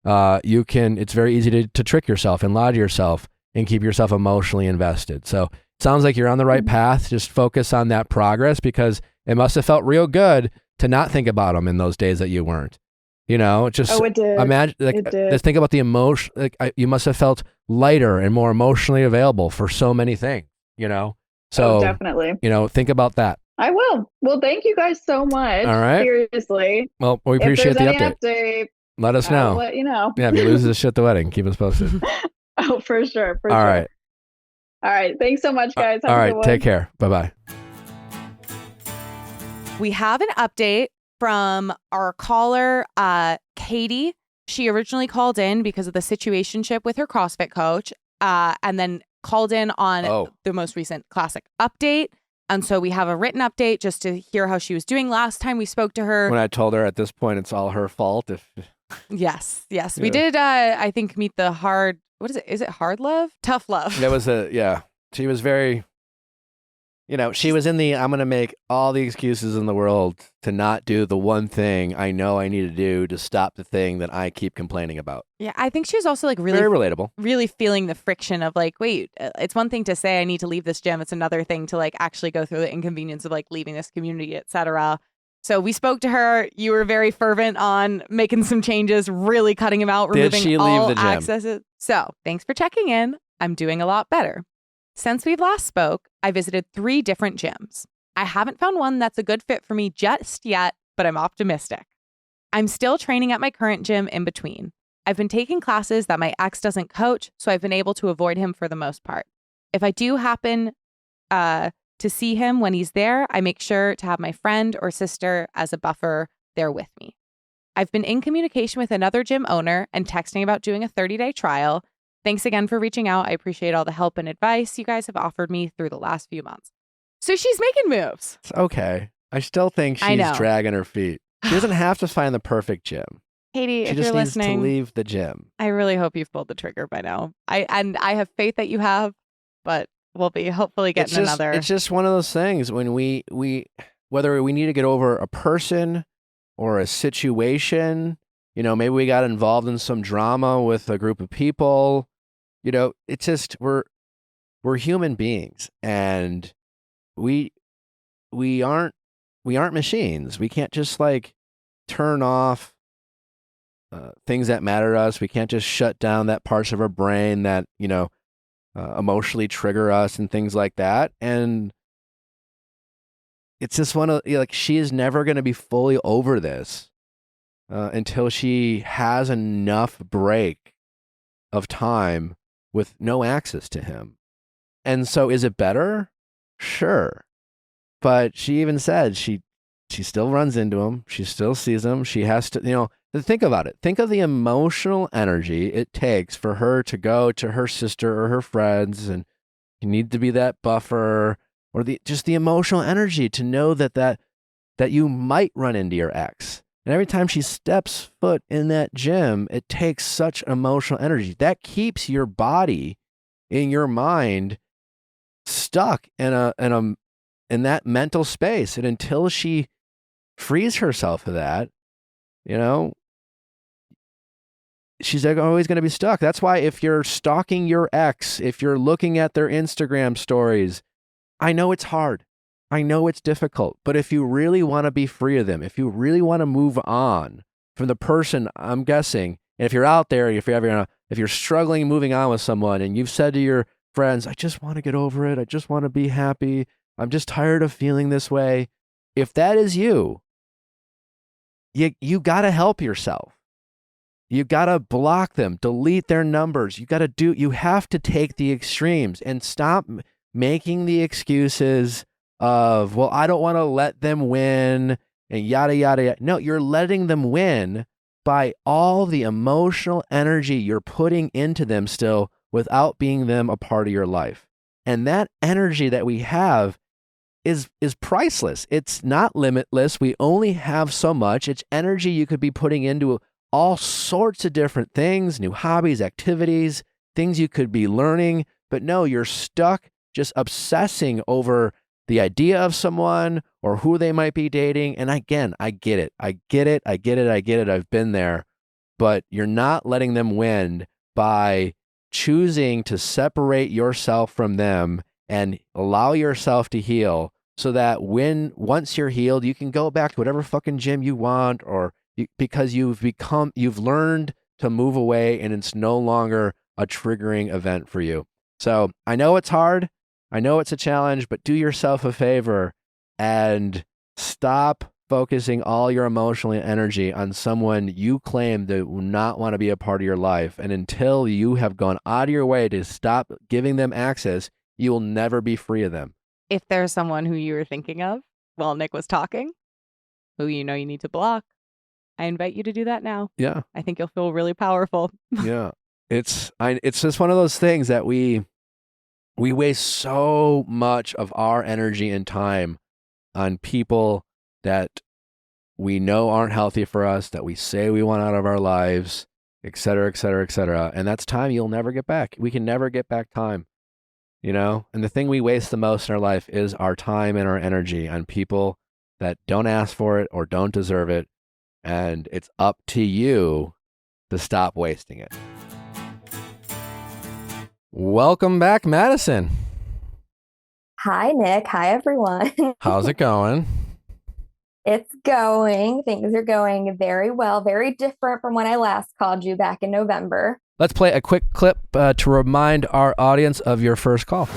it's very easy to trick yourself and lie to yourself and keep yourself emotionally invested. So it sounds like you're on the right path. Just focus on that progress, because it must have felt real good to not think about them in those days that you weren't. It did. Imagine, just think about the emotion. You must have felt lighter and more emotionally available for so many things. So definitely. Think about that. I will. Well, thank you guys so much. All right. Seriously. Well, we appreciate the update. Update. Let us know. I'll let you know. Yeah, if you lose this shit at the wedding, keep us posted. Oh, for sure. All right. All right. Thanks so much, guys. All right. Take care. Bye-bye. We have an update from our caller, Katie. She originally called in because of the situationship with her CrossFit coach, and then called in on the most recent classic update. And so we have a written update just to hear how she was doing last time we spoke to her. When I told her at this point it's all her fault. Yes. We did, I think, meet the hard, what is it? Is it hard love? Tough love. That was she was very, she was in the, I'm going to make all the excuses in the world to not do the one thing I know I need to do to stop the thing that I keep complaining about. Yeah, I think she was also like really very relatable, really feeling the friction of like, wait, it's one thing to say I need to leave this gym. It's another thing to like actually go through the inconvenience of like leaving this community, etc. So we spoke to her. You were very fervent on making some changes, really cutting him out, removing Did she all leave the gym? accesses. So thanks for checking in. I'm doing a lot better. Since we've last spoke, I visited 3 different gyms. I haven't found one that's a good fit for me just yet, but I'm optimistic. I'm still training at my current gym in between. I've been taking classes that my ex doesn't coach, so I've been able to avoid him for the most part. If I do happen to see him when he's there, I make sure to have my friend or sister as a buffer there with me. I've been in communication with another gym owner and texting about doing a 30-day trial, Thanks again for reaching out. I appreciate all the help and advice you guys have offered me through the last few months. So she's making moves. It's okay. I still think I know. she's dragging her feet. She doesn't have to find the perfect gym. Katie, She if just you're needs listening, to leave the gym. I really hope you've pulled the trigger by now. I have faith that you have, but we'll be hopefully getting another. It's just one of those things when we whether we need to get over a person or a situation, maybe we got involved in some drama with a group of people, it's just we're human beings, and we aren't machines. We can't just turn off things that matter to us. We can't just shut down that parts of our brain that emotionally trigger us and things like that. And it's just one of she is never going to be fully over this until she has enough break of time with no access to him. And so is it better? Sure. But she even said she still runs into him. She still sees him. She has to, think about it. Think of the emotional energy it takes for her to go to her sister or her friends, and you need to be that buffer, or just the emotional energy to know that you might run into your ex. And every time she steps foot in that gym, it takes such emotional energy. That keeps your body in your mind stuck in that mental space. And until she frees herself of that, she's always going to be stuck. That's why if you're stalking your ex, if you're looking at their Instagram stories, I know it's hard. I know it's difficult. But if you really want to be free of them, if you really want to move on from the person, I'm guessing, and if you're out there, if you're struggling moving on with someone and you've said to your friends, I just want to get over it. I just want to be happy. I'm just tired of feeling this way. If that is you got to help yourself. You got to block them, delete their numbers. You have to take the extremes and stop making the excuses of, well, I don't want to let them win and yada, yada, yada. No, you're letting them win by all the emotional energy you're putting into them still without being them a part of your life. And that energy that we have is priceless. It's not limitless. We only have so much. It's energy you could be putting into all sorts of different things, new hobbies, activities, things you could be learning. But no, you're stuck just obsessing over the idea of someone or who they might be dating. And again, I get it. I've been there. But you're not letting them win by choosing to separate yourself from them and allow yourself to heal, so that once you're healed, you can go back to whatever fucking gym you want, because you've learned to move away and it's no longer a triggering event for you. So I know it's hard. I know it's a challenge, but do yourself a favor and stop focusing all your emotional energy on someone you claim to not want to be a part of your life. And until you have gone out of your way to stop giving them access, you will never be free of them. If there's someone who you were thinking of while Nick was talking, who you need to block, I invite you to do that now. Yeah. I think you'll feel really powerful. Yeah. It's just one of those things that we waste so much of our energy and time on people that we know aren't healthy for us, that we say we want out of our lives, et cetera, et cetera, et cetera. And that's time you'll never get back. We can never get back time, And the thing we waste the most in our life is our time and our energy on people that don't ask for it or don't deserve it. And it's up to you to stop wasting it. Welcome back, Madison. Hi, Nick. Hi, everyone. How's it going? It's going. Things are going very well. Very different from when I last called you back in November. Let's play a quick clip to remind our audience of your first call.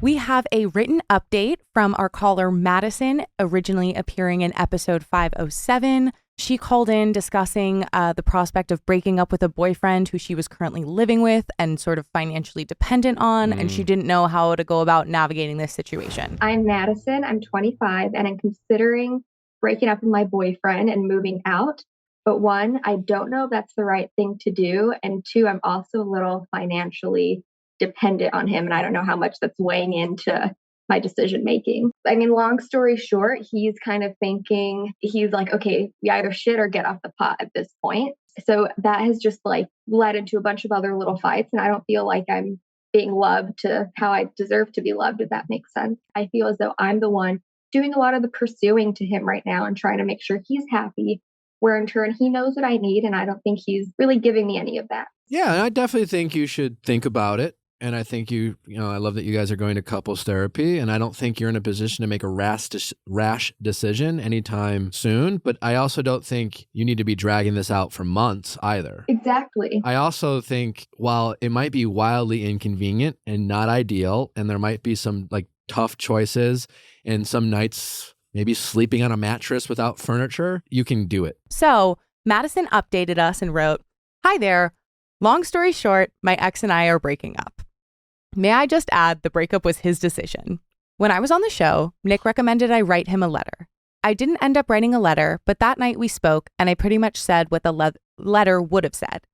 We have a written update from our caller, Madison, originally appearing in episode 507. She called in discussing the prospect of breaking up with a boyfriend who she was currently living with and sort of financially dependent on, and she didn't know how to go about navigating this situation. I'm Madison. I'm 25, and I'm considering breaking up with my boyfriend and moving out. But one, I don't know if that's the right thing to do. And two, I'm also a little financially dependent on him. And I don't know how much that's weighing into my decision making. I mean, long story short, he's kind of thinking, he's like, okay, we either shit or get off the pot at this point. So that has just like led into a bunch of other little fights. And I don't feel like I'm being loved to how I deserve to be loved, if that makes sense. I feel as though I'm the one doing a lot of the pursuing to him right now and trying to make sure he's happy, where in turn he knows what I need. And I don't think he's really giving me any of that. Yeah, and I definitely think you should think about it. And I think I love that you guys are going to couples therapy. And I don't think you're in a position to make a rash decision anytime soon. But I also don't think you need to be dragging this out for months either. Exactly. I also think while it might be wildly inconvenient and not ideal, and there might be some like tough choices and some nights maybe sleeping on a mattress without furniture, you can do it. So Madison updated us and wrote, "Hi there. Long story short, my ex and I are breaking up. May I just add, the breakup was his decision. When I was on the show, Nick recommended I write him a letter. I didn't end up writing a letter, but that night we spoke and I pretty much said what the letter would have said.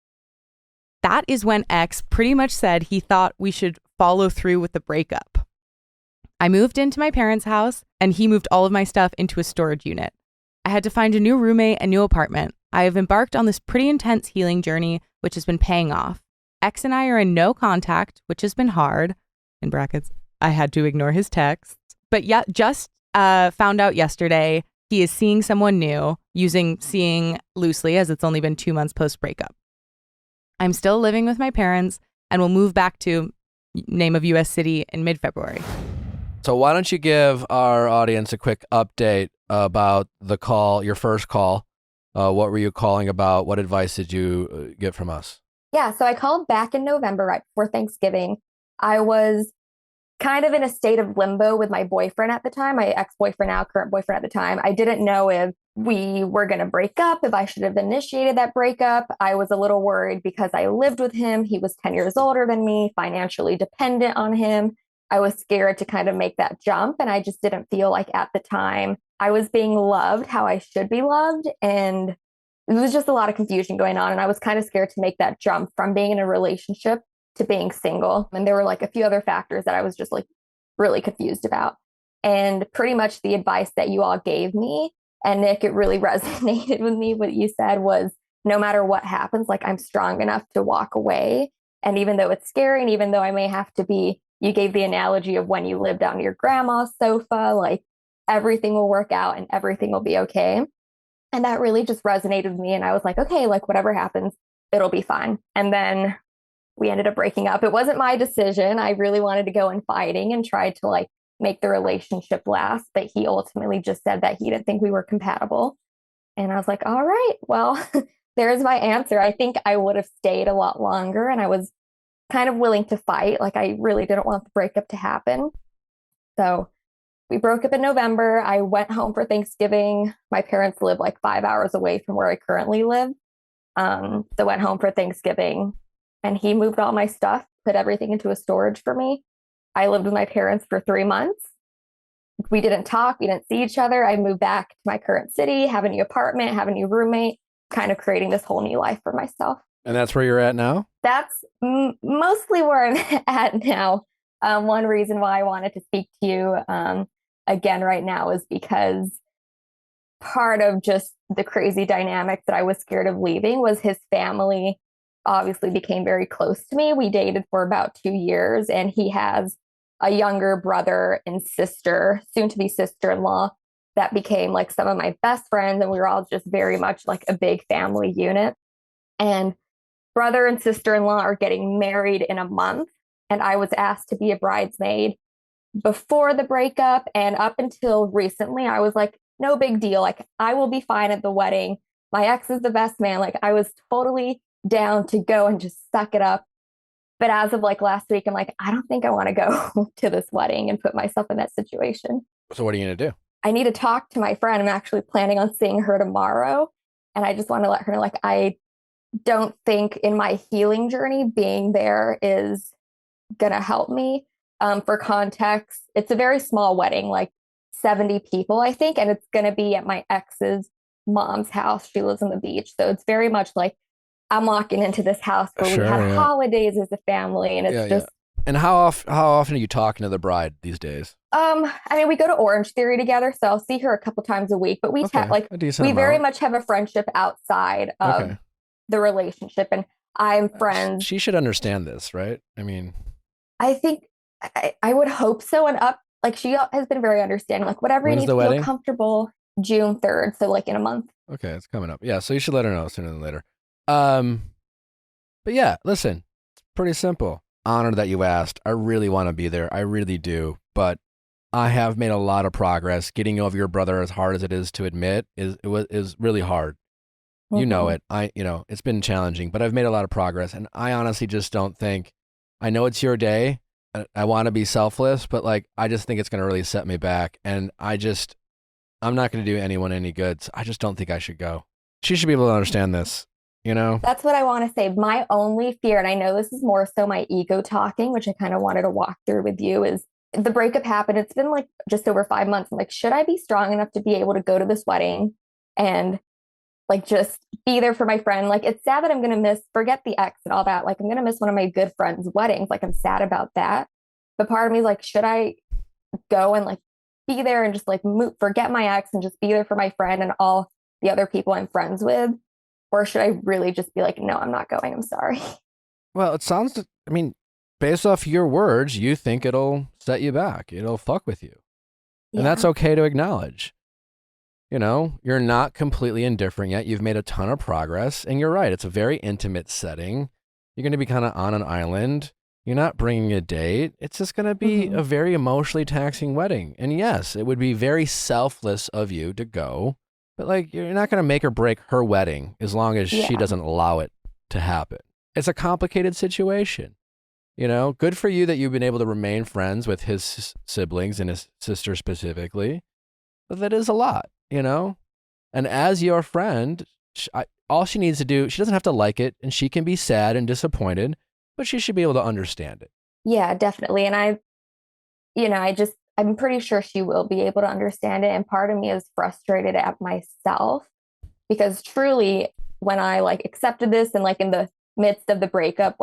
That is when X pretty much said he thought we should follow through with the breakup. I moved into my parents' house and he moved all of my stuff into a storage unit. I had to find a new roommate and new apartment. I have embarked on this pretty intense healing journey, which has been paying off. X and I are in no contact, which has been hard. In brackets, I had to ignore his texts. But yet, just found out yesterday he is seeing someone new, using seeing loosely as it's only been 2 months post-breakup. I'm still living with my parents and will move back to name of U.S. city in mid-February." So why don't you give our audience a quick update about the call, your first call? What were you calling about? What advice did you get from us? Yeah, so I called back in November, right before Thanksgiving. I was kind of in a state of limbo with my boyfriend at the time, my ex-boyfriend now, current boyfriend at the time. I didn't know if we were going to break up, if I should have initiated that breakup. I was a little worried because I lived with him. He was 10 years older than me, financially dependent on him. I was scared to kind of make that jump. And I just didn't feel like at the time I was being loved how I should be loved. And it was just a lot of confusion going on. And I was kind of scared to make that jump from being in a relationship to being single. And there were like a few other factors that I was just like really confused about. And pretty much the advice that you all gave me, and Nick, it really resonated with me. What you said was, no matter what happens, like I'm strong enough to walk away. And even though it's scary, and even though I may have to be, you gave the analogy of when you lived on your grandma's sofa, like everything will work out and everything will be okay. And that really just resonated with me. And I was like, okay, like whatever happens, it'll be fine. And then we ended up breaking up. It wasn't my decision. I really wanted to go in fighting and try to like make the relationship last. But he ultimately just said that he didn't think we were compatible. And I was like, all right, well, there's my answer. I think I would have stayed a lot longer and I was kind of willing to fight. Like I really didn't want the breakup to happen. So we broke up in November. I went home for Thanksgiving. My parents live like 5 hours away from where I currently live. So went home for Thanksgiving and he moved all my stuff, put everything into a storage for me. I lived with my parents for 3 months. We didn't talk. We didn't see each other. I moved back to my current city, have a new apartment, have a new roommate, kind of creating this whole new life for myself. And that's where you're at now? That's mostly where I'm at now. One reason why I wanted to speak to you again right now is because part of just the crazy dynamic that I was scared of leaving was his family obviously became very close to me. We dated for about 2 years and he has a younger brother and sister, soon to be sister-in-law, that became like some of my best friends. And we were all just very much like a big family unit. And brother and sister-in-law are getting married in a month. And I was asked to be a bridesmaid before the breakup. And up until recently, I was like, no big deal. Like, I will be fine at the wedding. My ex is the best man. Like, I was totally down to go and just suck it up. But as of like last week, I'm like, I don't think I want to go to this wedding and put myself in that situation. So what are you going to do? I need to talk to my friend. I'm actually planning on seeing her tomorrow. And I just want to let her know, like, I don't think in my healing journey, being there is going to help me. For context, it's a very small wedding, like 70 people, I think. And it's going to be at my ex's mom's house. She lives on the beach. So it's very much like I'm walking into this house where Sure, we had yeah. holidays as a family. And it's just, And how often are you talking to the bride these days? I mean, we go to Orange Theory together, so I'll see her a couple times a week, but we A decent we very amount. much have a friendship outside of the relationship, and I'm friends. She should understand this, right? I mean, I think I would hope so. And she has been very understanding, like whatever you when's need the to feel wedding? comfortable. June 3rd, so like in a month. Okay, it's coming up. Yeah, so you should let her know sooner than later. But yeah, listen, it's pretty simple. Honored that you asked. I really want to be there. I really do. But I have made a lot of progress. Getting over your brother, as hard as it is to admit, is really hard. You know it. It's been challenging, but I've made a lot of progress. And I honestly just don't think, I know it's your day. I want to be selfless, but I just think it's going to really set me back. And I'm not going to do anyone any good. So I just don't think I should go. She should be able to understand this, That's what I want to say. My only fear, and I know this is more so my ego talking, which I kind of wanted to walk through with you, is the breakup happened. It's been just over 5 months. I'm like, should I be strong enough to be able to go to this wedding and just be there for my friend? It's sad that I'm going to forget the ex and all that. I'm going to miss one of my good friends' weddings. I'm sad about that. But part of me is should I go and be there and just forget my ex and just be there for my friend and all the other people I'm friends with? Or should I really just be no, I'm not going. I'm sorry. Well, it sounds, based off your words, you think it'll set you back. It'll fuck with you. And that's okay to acknowledge. You're not completely indifferent yet. You've made a ton of progress. And you're right. It's a very intimate setting. You're going to be kind of on an island. You're not bringing a date. It's just going to be a very emotionally taxing wedding. And yes, it would be very selfless of you to go. But you're not going to make or break her wedding as long as she doesn't allow it to happen. It's a complicated situation. Good for you that you've been able to remain friends with his siblings and his sister specifically. But that is a lot, And as your friend, all she needs to do, she doesn't have to like it, and she can be sad and disappointed, but she should be able to understand it. Yeah, definitely. And I'm pretty sure she will be able to understand it. And part of me is frustrated at myself because truly, when I accepted this and in the midst of the breakup,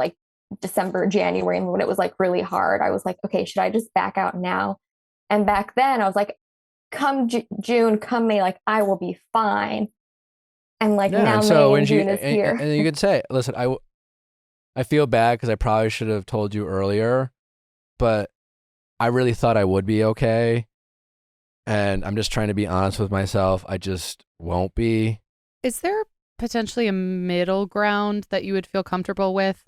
December, January, and when it was really hard, I was okay, should I just back out now? And back then I was come June, come May, I will be fine. And now May and June is here. And you could say, listen, I feel bad because I probably should have told you earlier, but I really thought I would be okay. And I'm just trying to be honest with myself. I just won't be. Is there potentially a middle ground that you would feel comfortable with,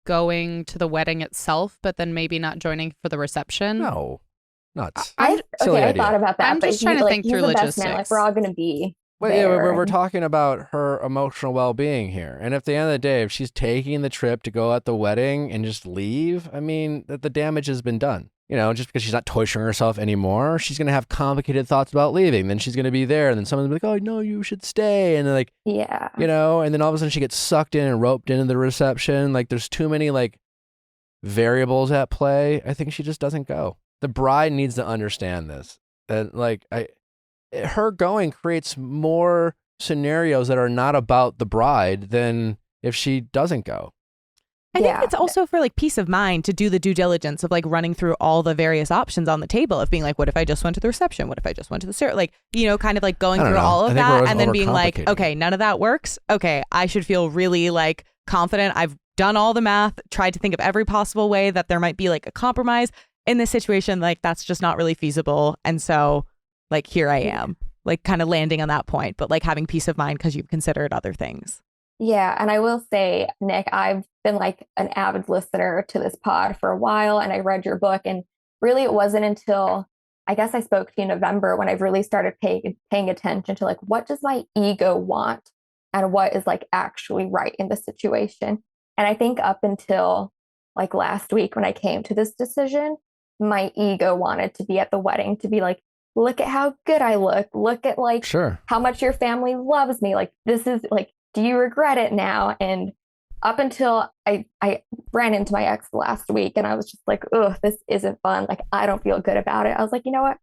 going to the wedding itself, but then maybe not joining for the reception? No, nuts. I thought about that. I'm just trying to think through logistics. We're all going to be Well, yeah, we're talking about her emotional well-being here. And at the end of the day, if she's taking the trip to go at the wedding and just leave, the damage has been done. Just because she's not torturing herself anymore, she's going to have complicated thoughts about leaving. Then she's going to be there, and then someone's going to be oh, no, you should stay. And and then all of a sudden she gets sucked in and roped into the reception. There's too many, variables at play. I think she just doesn't go. The bride needs to understand this. That, her going creates more scenarios that are not about the bride than if she doesn't go. I think it's also for peace of mind to do the due diligence of running through all the various options on the table of being what if I just went to the reception? What if I just went to the kind of going through all of that and then being okay, none of that works. Okay, I should feel really confident. I've done all the math, tried to think of every possible way that there might be a compromise in this situation. That's just not really feasible. And so here I am, kind of landing on that point, but having peace of mind because you've considered other things. Yeah. And I will say, Nick, I've been an avid listener to this pod for a while, and I read your book, and really it wasn't until I guess I spoke to you in November when I really started paying attention to what does my ego want and what is actually right in the situation. And I think up until last week when I came to this decision, my ego wanted to be at the wedding, to be look at how good I look at Sure. how much your family loves me. This is do you regret it now? And up until I ran into my ex last week, and I was just ugh, this isn't fun. I don't feel good about it. I was you know what?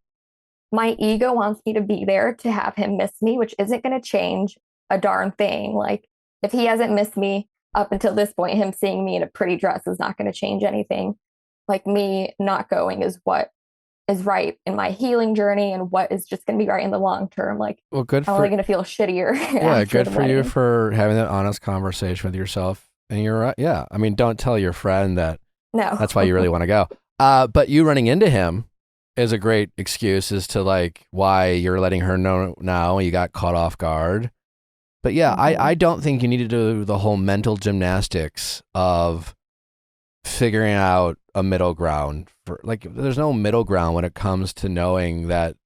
my ego wants me to be there to have him miss me, which isn't going to change a darn thing. Like, if he hasn't missed me up until this point, him seeing me in a pretty dress is not going to change anything. Like, me not going is what is right in my healing journey and what is just going to be right in the long term. Like, Well, good I'm for only going to feel shittier. yeah, good the for you wedding. for having that honest conversation with yourself. And you're right. Yeah, I mean, don't tell your friend that No. that's why you really want to go. But you running into him is a great excuse as to like why you're letting her know now you got caught off guard. But yeah, I don't think you need to do the whole mental gymnastics of figuring out a middle ground. For like, there's no middle ground when it comes to knowing that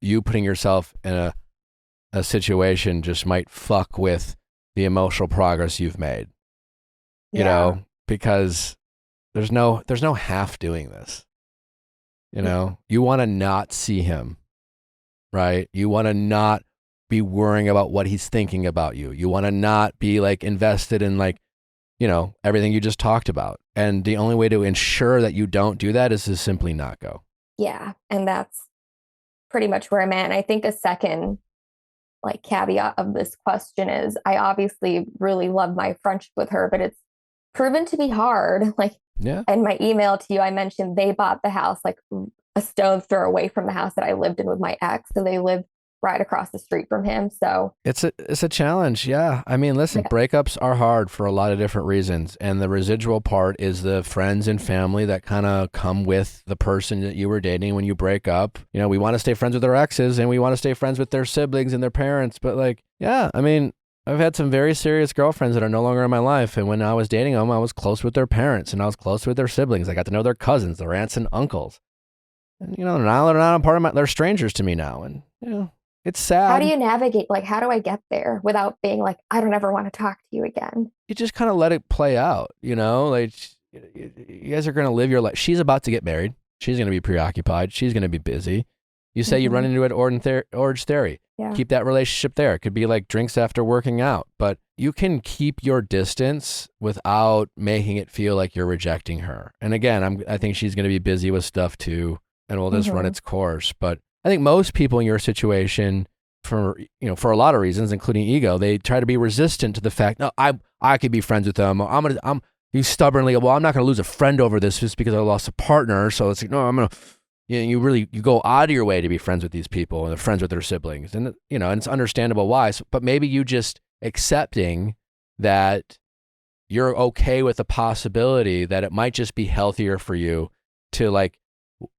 you putting yourself in a situation just might fuck with the emotional progress you've made. You know, because there's no half doing this. You know, you want to not see him, right? You want to not be worrying about what he's thinking about you. You want to not be like invested in like, you know, everything you just talked about. And the only way to ensure that you don't do that is to simply not go. Yeah. And that's pretty much where I'm at. And I think a second like caveat of this question is I obviously really love my friendship with her, but it's proven to be hard. Like, Yeah. in my email to you, I mentioned they bought the house like a stone's throw away from the house that I lived in with my ex. So they lived right across the street from him. So It's a challenge. Yeah. I mean, listen, breakups are hard for a lot of different reasons. And the residual part is the friends and family that kind of come with the person that you were dating when you break up. You know, we want to stay friends with our exes and we want to stay friends with their siblings and their parents. But like, yeah, I mean, I've had some very serious girlfriends that are no longer in my life. And when I was dating them, I was close with their parents and I was close with their siblings. I got to know their cousins, their aunts and uncles. And, you know, now they're not a part of my, they're strangers to me now. And, you know, it's sad. how do you navigate? Like, how do I get there without being like, I don't ever want to talk to you again? You just kind of let it play out, you know, like you guys are going to live your life. She's about to get married. She's going to be preoccupied. She's going to be busy. You say you run into it, Orange Theory. Yeah. Keep that relationship there. It could be like drinks after working out, but you can keep your distance without making it feel like you're rejecting her. And again, I think she's going to be busy with stuff too, and will just run its course. But I think most people in your situation, for a lot of reasons, including ego, they try to be resistant to the fact, no, I could be friends with them. You stubbornly, well, I'm not going to lose a friend over this just because I lost a partner. So it's like, no, I'm going to. You go out of your way to be friends with these people and they're friends with their siblings. And, you know, and it's understandable why. But maybe you just accepting that you're okay with the possibility that it might just be healthier for you to like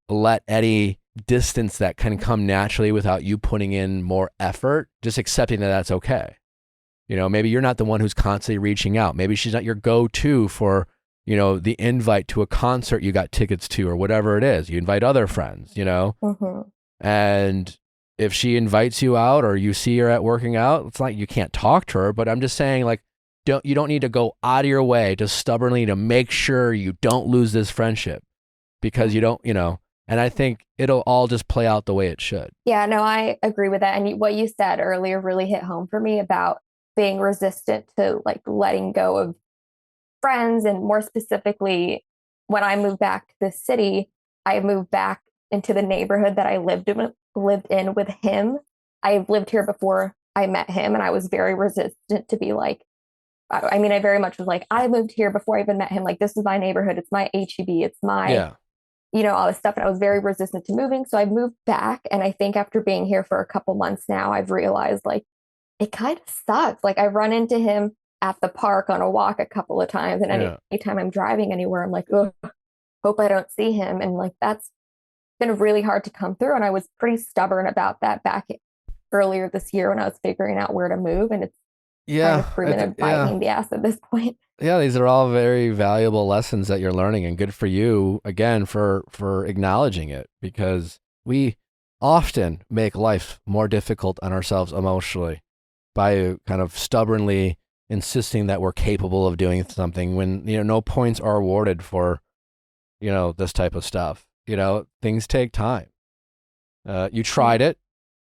let any distance that can come naturally without you putting in more effort, just accepting that that's okay. You know, maybe you're not the one who's constantly reaching out. Maybe she's not your go-to for, you know, the invite to a concert you got tickets to or whatever it is. You invite other friends, you know, and if she invites you out or you see her at working out, it's like you can't talk to her, but I'm just saying like, you don't need to go out of your way to stubbornly to make sure you don't lose this friendship because you don't, you know, and I think it'll all just play out the way it should. Yeah, no, I agree with that. And what you said earlier really hit home for me about being resistant to like letting go of friends. And more specifically, when I moved back to the city, I moved back into the neighborhood that I lived in with him. I lived here before I met him, and I was very resistant to be like, I mean, I very much was like, I moved here before I even met him. Like, this is my neighborhood. It's my HEB. It's my, you know, all this stuff. And I was very resistant to moving. So I moved back. And I think after being here for a couple months now, I've realized like, it kind of sucks. Like, I run into him at the park on a walk a couple of times. And anytime I'm driving anywhere, I'm like, oh, hope I don't see him. And like, that's been really hard to come through. And I was pretty stubborn about that back earlier this year when I was figuring out where to move. And it's kind of proven a biting the ass at this point. Yeah, these are all very valuable lessons that you're learning, and good for you, again, for acknowledging it, because we often make life more difficult on ourselves emotionally by kind of stubbornly insisting that we're capable of doing something when, you know, no points are awarded for, you know, this type of stuff. You know, things take time. You tried it,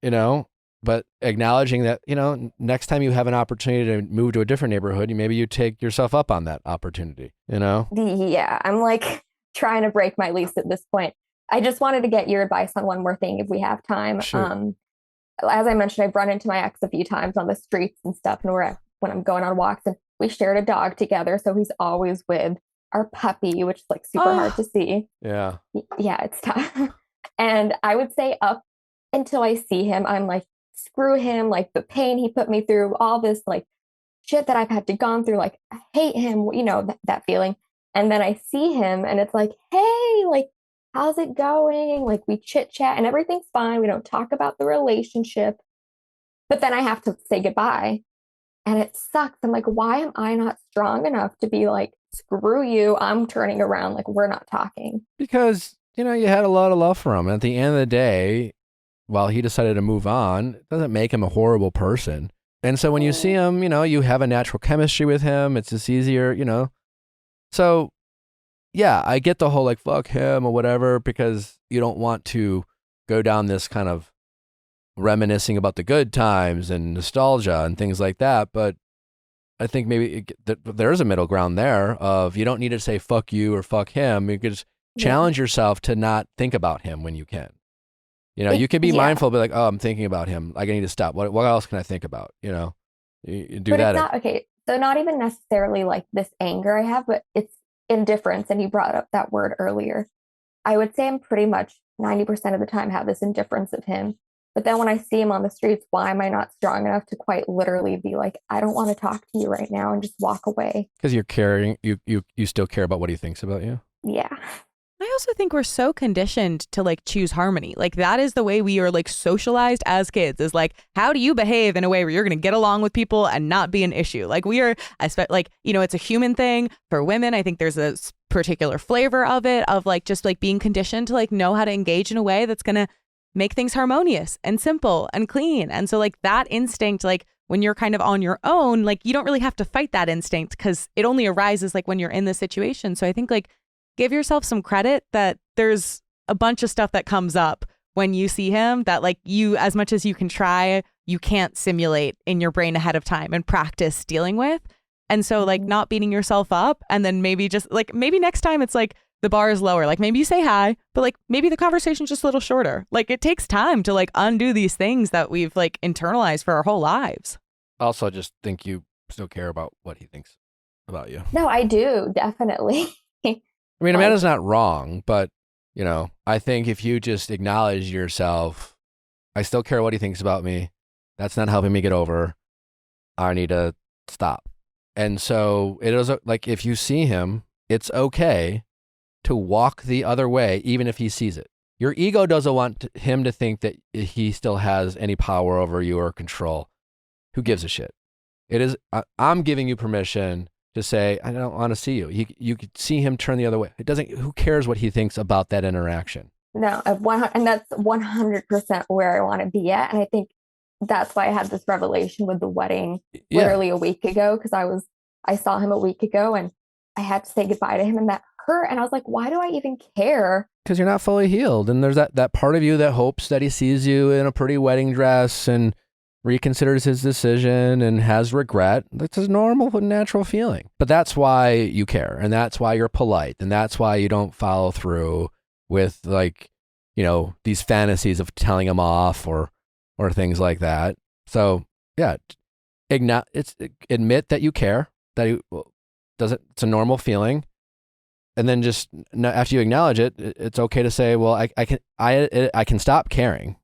you know, but acknowledging that, you know, next time you have an opportunity to move to a different neighborhood, maybe you take yourself up on that opportunity, you know? Yeah, I'm like trying to break my lease at this point. I just wanted to get your advice on one more thing if we have time. Sure. As I mentioned, I've run into my ex a few times on the streets and stuff, and when I'm going on walks, and we shared a dog together, so he's always with our puppy, which is like super hard to see. Yeah. Yeah, it's tough. And I would say up until I see him, I'm like, screw him, like the pain he put me through, all this like shit that I've had to gone through, like I hate him, that feeling. And then I see him and it's like, hey, like, how's it going? Like we chit chat and everything's fine. We don't talk about the relationship. But then I have to say goodbye. And it sucks. I'm like, why am I not strong enough to be like, screw you, I'm turning around, like we're not talking? Because, you had a lot of love for him. And at the end of the day, while he decided to move on, it doesn't make him a horrible person. And so when you see him, you have a natural chemistry with him. It's just easier, So, yeah, I get the whole like, fuck him or whatever, because you don't want to go down this kind of reminiscing about the good times and nostalgia and things like that. But I think maybe there's a middle ground there of you don't need to say fuck you or fuck him. You could just challenge yourself to not think about him when you can. You can be mindful, but like, oh, I'm thinking about him. Like, I need to stop. What else can I think about? You do but that. It's not, okay, so not even necessarily like this anger I have, but it's indifference. And you brought up that word earlier. I would say I'm pretty much 90% of the time have this indifference of him. But then when I see him on the streets, why am I not strong enough to quite literally be like, I don't want to talk to you right now and just walk away? Because you're caring, you still care about what he thinks about you. Yeah. I also think we're so conditioned to like choose harmony. Like that is the way we are like socialized as kids, is like, how do you behave in a way where you're going to get along with people and not be an issue? Like we are, like, it's a human thing for women. I think there's a particular flavor of it, of like, just like being conditioned to like know how to engage in a way that's going to make things harmonious and simple and clean. And so like that instinct, like when you're kind of on your own, like you don't really have to fight that instinct because it only arises like when you're in this situation. So I think like give yourself some credit that there's a bunch of stuff that comes up when you see him that like you, as much as you can try, you can't simulate in your brain ahead of time and practice dealing with. And so like not beating yourself up, and then maybe just like, maybe next time it's like the bar is lower. Like maybe you say hi, but like maybe the conversation's just a little shorter. Like it takes time to like undo these things that we've like internalized for our whole lives. Also, just think you still care about what he thinks about you. No, I do, definitely. I mean, Amanda's not wrong, but, I think if you just acknowledge yourself, I still care what he thinks about me. That's not helping me get over. I need to stop. And so it is like, if you see him, it's okay to walk the other way, even if he sees it. Your ego doesn't want him to think that he still has any power over you or control. Who gives a shit? It is, I'm giving you permission to say, I don't want to see you. You could see him turn the other way. Who cares what he thinks about that interaction? No, and that's 100% where I want to be at. And I think that's why I had this revelation with the wedding literally a week ago, because I saw him a week ago and I had to say goodbye to him, and that hurt. And I was like, why do I even care? Because you're not fully healed. And there's that part of you that hopes that he sees you in a pretty wedding dress and reconsiders his decision and has regret. That's a normal and natural feeling. But that's why you care, and that's why you're polite, and that's why you don't follow through with like, these fantasies of telling him off or things like that. So yeah, admit that you care, that it's a normal feeling. And then just after you acknowledge it, it's okay to say, well, I can stop caring.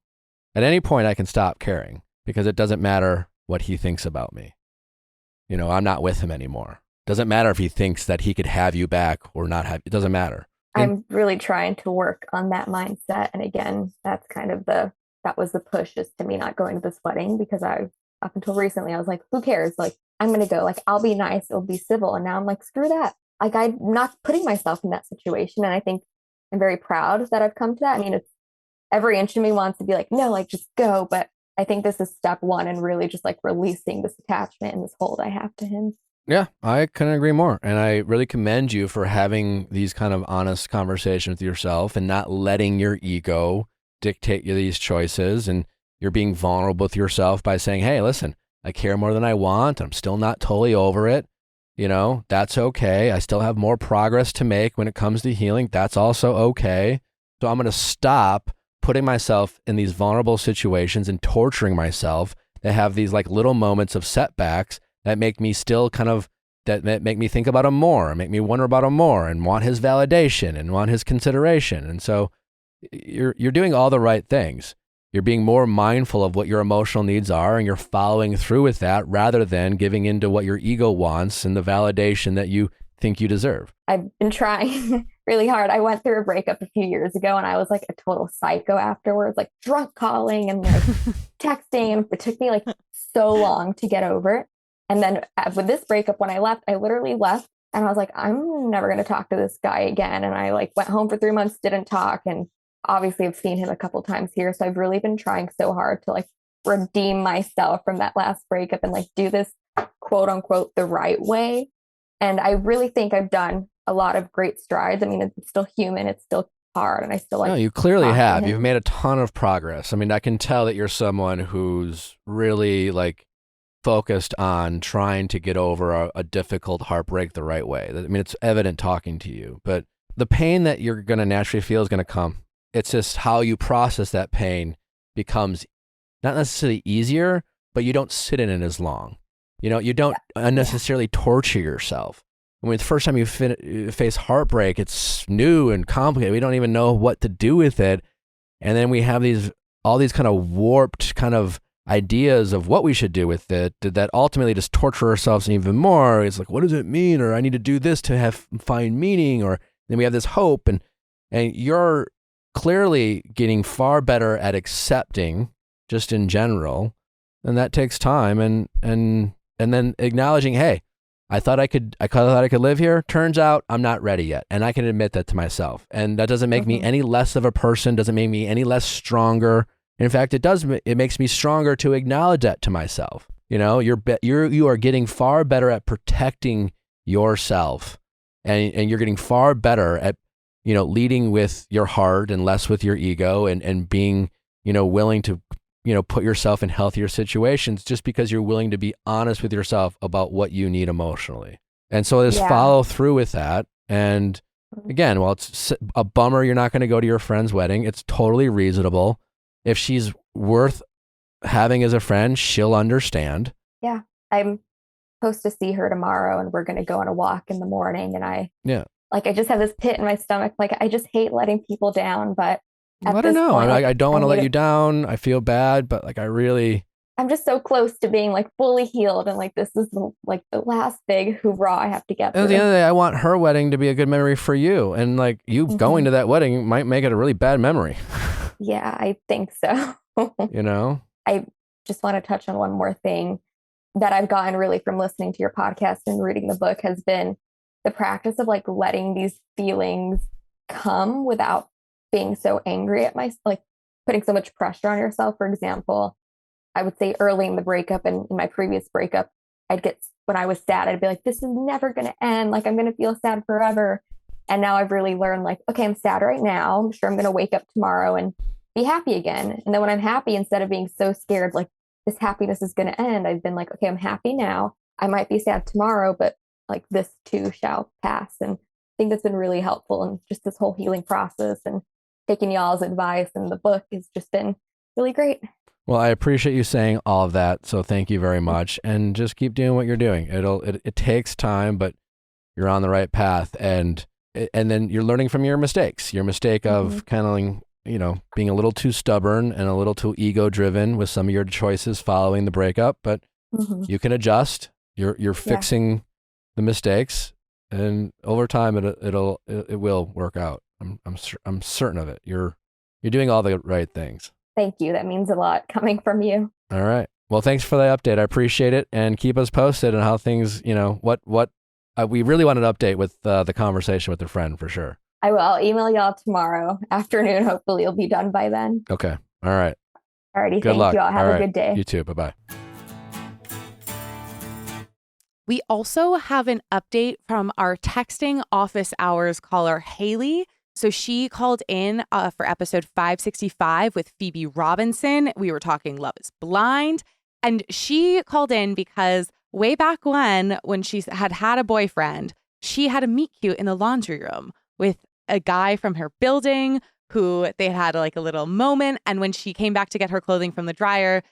At any point I can stop caring, because it doesn't matter what he thinks about me. I'm not with him anymore. Doesn't matter if he thinks that he could have you back or not have, it doesn't matter. I'm really trying to work on that mindset. And again, that's kind of that was the push, is to me not going to this wedding, because up until recently, I was like, who cares? Like, I'm going to go, like, I'll be nice, it'll be civil. And now I'm like, screw that. Like, I'm not putting myself in that situation. And I think I'm very proud that I've come to that. I mean, it's every inch of me wants to be like, no, like, just go. But I think this is step one, and really just like releasing this attachment and this hold I have to him. Yeah, I couldn't agree more. And I really commend you for having these kind of honest conversations with yourself and not letting your ego dictate you these choices. And you're being vulnerable with yourself by saying, hey, listen, I care more than I want. I'm still not totally over it. That's okay. I still have more progress to make when it comes to healing. That's also okay. So I'm going to stop putting myself in these vulnerable situations and torturing myself that have these like little moments of setbacks that make me still kind of, that make me think about him more, make me wonder about him more and want his validation and want his consideration. And so you're doing all the right things. You're being more mindful of what your emotional needs are, and you're following through with that rather than giving into what your ego wants and the validation that you think you deserve. I've been trying really hard. I went through a breakup a few years ago and I was like a total psycho afterwards, like drunk calling and like texting. And it took me like so long to get over it. And then with this breakup, when I left, I literally left and I was like, I'm never going to talk to this guy again. And I like went home for 3 months, didn't talk. And obviously I've seen him a couple times here. So I've really been trying so hard to like redeem myself from that last breakup and like do this quote unquote the right way. And I really think I've done a lot of great strides. I mean, it's still human. It's still hard. And I still like. No, you clearly have. You've made a ton of progress. I mean, I can tell that you're someone who's really like focused on trying to get over a difficult heartbreak the right way. I mean, it's evident talking to you, but the pain that you're going to naturally feel is going to come. It's just how you process that pain becomes not necessarily easier, but you don't sit in it as long. You know, you don't unnecessarily torture yourself. I mean, the first time you face heartbreak, it's new and complicated. We don't even know what to do with it. And then we have all these kind of warped kind of ideas of what we should do with it that ultimately just torture ourselves even more. It's like, what does it mean? Or I need to do this to find meaning. Or then we have this hope, and you're clearly getting far better at accepting just in general. And that takes time. And then acknowledging, hey, I thought I could live here. Turns out I'm not ready yet. And I can admit that to myself. And that doesn't make me any less of a person, doesn't make me any less stronger. In fact, it makes me stronger to acknowledge that to myself. You know, you are getting far better at protecting yourself, and you're getting far better at, you know, leading with your heart and less with your ego, and being, you know, willing to, you know, put yourself in healthier situations just because you're willing to be honest with yourself about what you need emotionally. And so just follow through with that. And again, while it's a bummer you're not going to go to your friend's wedding, it's totally reasonable. If she's worth having as a friend, she'll understand. Yeah. I'm supposed to see her tomorrow and we're going to go on a walk in the morning. And I just have this pit in my stomach. Like, I just hate letting people down, but I don't know. I don't want to let you down. I feel bad, but like, I'm just so close to being like fully healed. And like, this is the last big hoorah I have to get through. At the end of the day, I want her wedding to be a good memory for you. And like, you going to that wedding might make it a really bad memory. Yeah, I think so. You know, I just want to touch on one more thing that I've gotten really from listening to your podcast and reading the book has been the practice of like letting these feelings come without being so angry at myself, like putting so much pressure on yourself. For example, I would say early in the breakup and in my previous breakup, when I was sad, I'd be like, this is never going to end. Like, I'm going to feel sad forever. And now I've really learned, like, okay, I'm sad right now. I'm sure I'm going to wake up tomorrow and be happy again. And then when I'm happy, instead of being so scared, like this happiness is going to end, I've been like, okay, I'm happy now. I might be sad tomorrow, but like this too shall pass. And I think that's been really helpful in just this whole healing process, and taking y'all's advice and the book has just been really great. Well, I appreciate you saying all of that. So thank you very much. And just keep doing what you're doing. It takes time, but you're on the right path. And then you're learning from your mistakes. Your mistake of kind of, you know, being a little too stubborn and a little too ego driven with some of your choices following the breakup, but you can adjust. You're fixing the mistakes, and over time it will work out. I'm certain of it. You're doing all the right things. Thank you. That means a lot coming from you. All right. Well, thanks for the update. I appreciate it, and keep us posted on how things, you know, what we really want an update with the conversation with the friend for sure. I will. I'll email y'all tomorrow afternoon. Hopefully it'll be done by then. Okay. All right. Alrighty. Thank you all. Have a good day. You too. Bye-bye. We also have an update from our texting office hours caller, Haley. So she called in for episode 565 with Phoebe Robinson. We were talking Love is Blind. And she called in because way back when she had a boyfriend, she had a meet cute in the laundry room with a guy from her building who they had like a little moment. And when she came back to get her clothing from the dryer,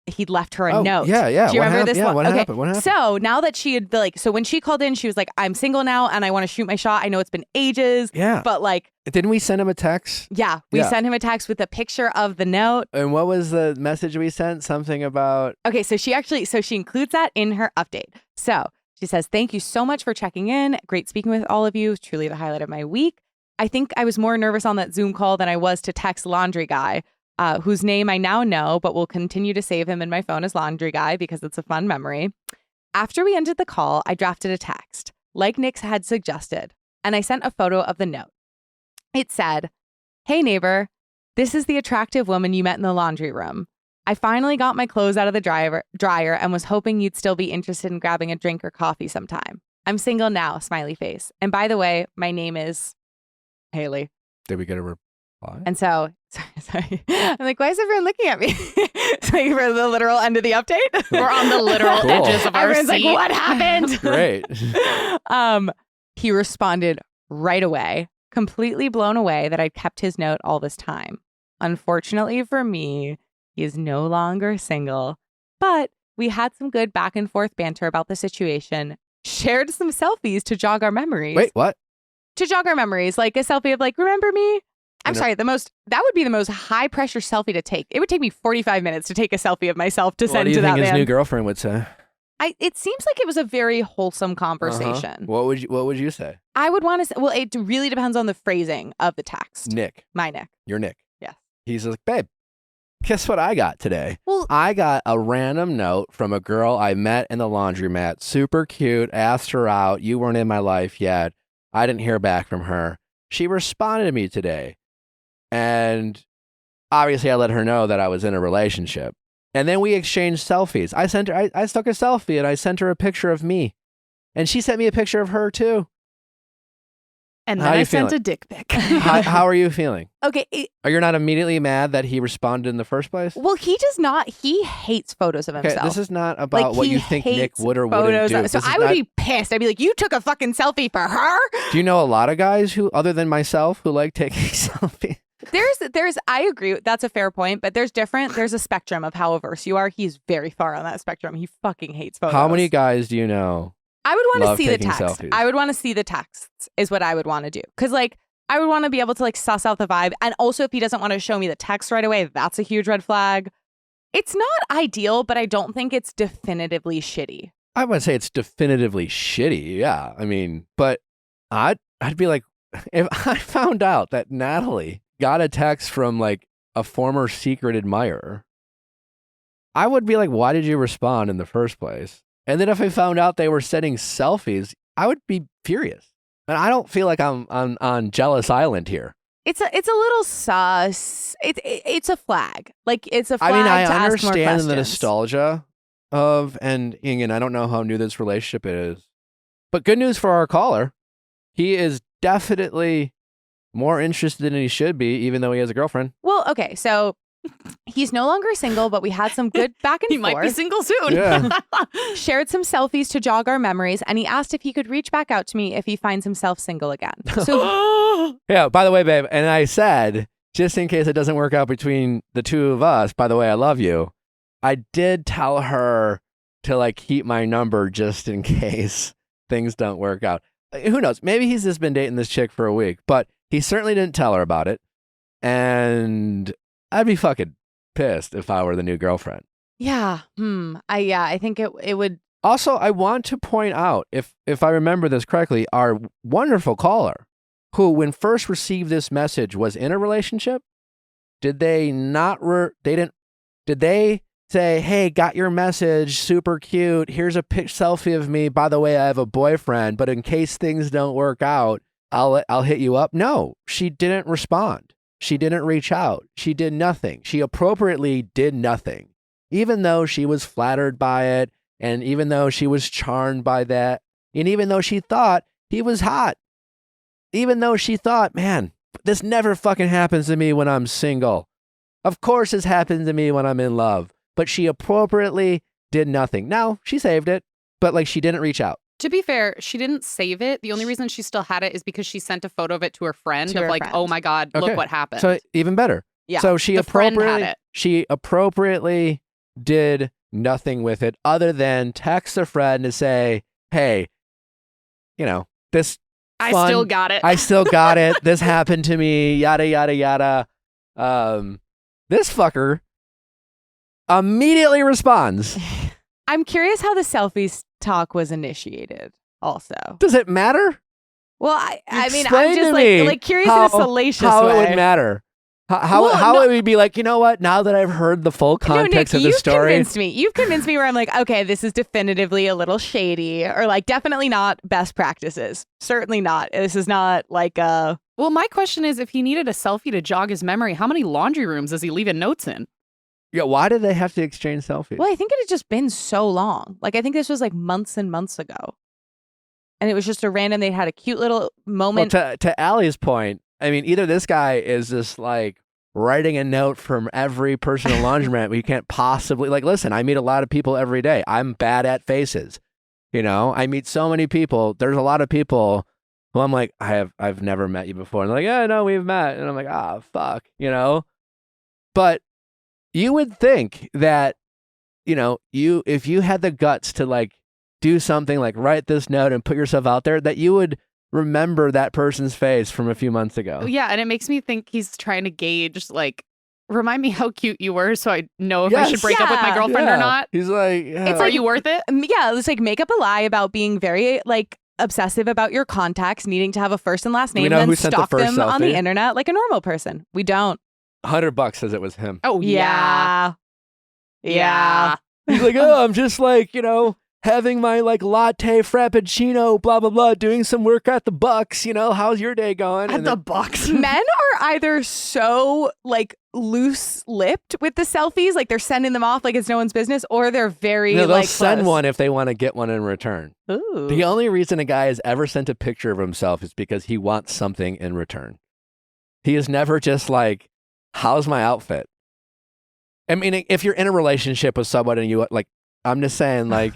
he'd left her a note. Yeah. Do you remember this? Yeah, one? what Okay. happened? What happened? So now that she had so when she called in, she was like, I'm single now and I want to shoot my shot. I know it's been ages. Yeah. But like, Didn't we send him a text? yeah, we sent him a text with a picture of the note. And what was the message we sent? Something about... Okay, so she includes that in her update. So she says, thank you so much for checking in. Great speaking with all of you. Truly the highlight of my week. I think I was more nervous on that Zoom call than I was to text Laundry Guy, whose name I now know, but will continue to save him in my phone as Laundry Guy because it's a fun memory. After we ended the call, I drafted a text, like Nick had suggested, and I sent a photo of the note. It said, hey neighbor, this is the attractive woman you met in the laundry room. I finally got my clothes out of the dryer and was hoping you'd still be interested in grabbing a drink or coffee sometime. I'm single now, smiley face. And by the way, my name is Haley. Did we get a reply? And so, sorry. I'm like, why is everyone looking at me? So for the literal end of the update? We're on the literal Cool. edges of our Everyone's like, seat. what happened? Great. He responded right away, completely blown away that I'd kept his note all this time. Unfortunately for me, he is no longer single, but we had some good back and forth banter about the situation, shared some selfies to jog our memories. Wait, what? To jog our memories, like a selfie of like, remember me? I'm No. sorry, that would be the most high pressure selfie to take. It would take me 45 minutes to take a selfie of myself to What send do you to think that his man. new girlfriend would say? It seems like it was a very wholesome conversation. What would you say? I would want to say, well, it really depends on the phrasing of the text. Nick. My Nick. You're Nick. Yes. He's like, babe, guess what I got today? Well, I got a random note from a girl I met in the laundromat. Super cute. Asked her out. You weren't in my life yet. I didn't hear back from her. She responded to me today. And obviously I let her know that I was in a relationship. And then we exchanged selfies. I sent her, I took a selfie and I sent her a picture of me. And she sent me a picture of her too. And How then you I sent feeling? a dick pic. How are you feeling? okay. Are you not immediately mad that he responded in the first place? Well, he does not. He hates photos of Okay, himself. this is not about what he you think Nick hates would or wouldn't photos do. of- So This is I would not- be pissed. I'd be like, you took a fucking selfie for her? Do you know a lot of guys who, other than myself, who like taking selfies? There's, I agree. That's a fair point, but there's a spectrum of how averse you are. He's very far on that spectrum. He fucking hates photos. How many guys do you know? I would want to love see the taking text. selfies? I would want to see the texts is what I would want to do. Cause like, I would want to be able to like suss out the vibe. And also if he doesn't want to show me the text right away, that's a huge red flag. It's not ideal, but I don't think it's definitively shitty. I would say it's definitively shitty. Yeah. I mean, but I'd be like, if I found out that Natalie got a text from like a former secret admirer, I would be like, why did you respond in the first place? And then if I found out they were sending selfies, I would be furious. And I don't feel like I'm on Jealous Island here. It's a little sus. It's a flag. Like it's a flag. I mean, I to ask more understand the questions. nostalgia of, and again, I don't know how new this relationship is, but good news for our caller. He is definitely more interested than he should be, even though he has a girlfriend. Well, okay, so he's no longer single, but we had some good back and He forth. might be single soon. Yeah. Shared some selfies to jog our memories, and he asked if he could reach back out to me if he finds himself single again. So Yeah, by the way, babe, and I said, just in case it doesn't work out between the two of us, by the way, I love you. I did tell her to like keep my number just in case things don't work out. Who knows? Maybe he's just been dating this chick for a week, but he certainly didn't tell her about it. And I'd be fucking pissed if I were the new girlfriend. yeah, I think it would. Also, I want to point out, if I remember this correctly, our wonderful caller, who when first received this message was in a relationship, did they not? Did they say, "Hey, got your message, super cute. Here's a selfie of me. By the way, I have a boyfriend, but in case things don't work out, I'll hit you up." No, she didn't respond. She didn't reach out. She did nothing. She appropriately did nothing, even though she was flattered by it, and even though she was charmed by that, and even though she thought he was hot, even though she thought, man, this never fucking happens to me when I'm single. Of course this happens to me when I'm in love. But she appropriately did nothing. Now, she saved it, but like she didn't reach out. To be fair, she didn't save it. The only reason she still had it is because she sent a photo of it to her friend To of her like, friend. oh my God, Okay. look what happened. So even better. Yeah. So she The friend had appropriately did nothing with it other than text a friend to say, hey, this I fun- still got it. I still got it. This happened to me, yada, yada, yada. This fucker immediately responds. I'm curious how the selfies talk was initiated also. Does it matter? Well, I mean, Explain I'm just to me like curious in a salacious how way. it would matter. How Well, it would be like, you know what? Now that I've heard the full context no, of Nick, the story. You've convinced me where I'm like, okay, this is definitively a little shady, or like definitely not best practices. Certainly not. This is not like a. Well, my question is, if he needed a selfie to jog his memory, how many laundry rooms is he leaving notes in? Yeah, why did they have to exchange selfies? Well, I think it had just been so long. Like, I think this was like months and months ago. And it was just a random, they had a cute little moment. Well, to Allie's point, I mean, either this guy is just like writing a note from every person in the laundromat we can't possibly, like, listen, I meet a lot of people every day. I'm bad at faces. I meet so many people. There's a lot of people who I'm like, I've never met you before. And they're like, yeah, no, we've met. And I'm like, fuck, But you would think that, if you had the guts to like do something like write this note and put yourself out there, that you would remember that person's face from a few months ago. Yeah, and it makes me think he's trying to gauge, like, remind me how cute you were so I know if I should break up with my Yeah. girlfriend or not. He's like, It's Are like- you worth it? Yeah, it's like make up a lie about being very like obsessive about your contacts, needing to have a first and last Do we name, know and who then sent the stalk first them on the selfie? internet like a normal person. We don't. $100 says it was him. Oh, yeah. Yeah. He's like, oh, I'm just like, having my like latte frappuccino, blah, blah, blah, doing some work at the Bucks. How's your day going? At And the then- box. Men are either so like loose-lipped with the selfies, like they're sending them off like it's no one's business, or they're very they'll like send close. one if they want to get one in return. Ooh. The only reason a guy has ever sent a picture of himself is because he wants something in return. He is never just like, how's my outfit? I mean, if you're in a relationship with someone and you like, I'm just saying like,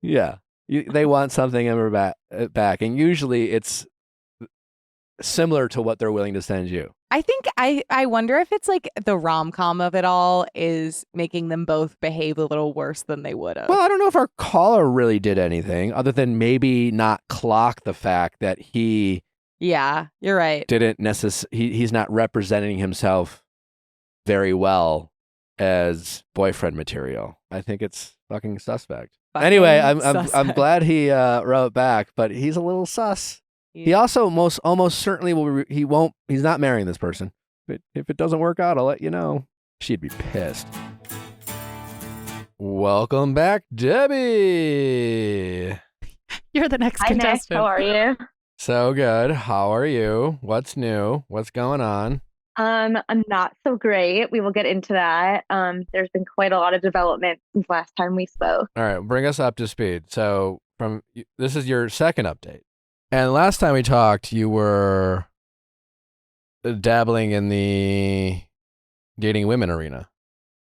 yeah, they want something in back. And usually it's similar to what they're willing to send you. I think I wonder if it's like the rom-com of it all is making them both behave a little worse than they would have. Well, I don't know if our caller really did anything other than maybe not clock the fact that he Yeah, you're right. didn't he's not representing himself very well as boyfriend material. I think it's fucking suspect. Fucking Anyway, I'm suspect. glad he wrote back, but he's a little sus. He also almost certainly will. He's not marrying this person. But if it doesn't work out, I'll let you know. She'd be pissed. Welcome back, Debbie. You're the next Hi, Nick. contestant. How are you? So good. How are you? What's new? What's going on? I'm not so great. We will get into that. There's been quite a lot of development since last time we spoke. All right, bring us up to speed. So this is your second update. And last time we talked, you were dabbling in the dating women arena.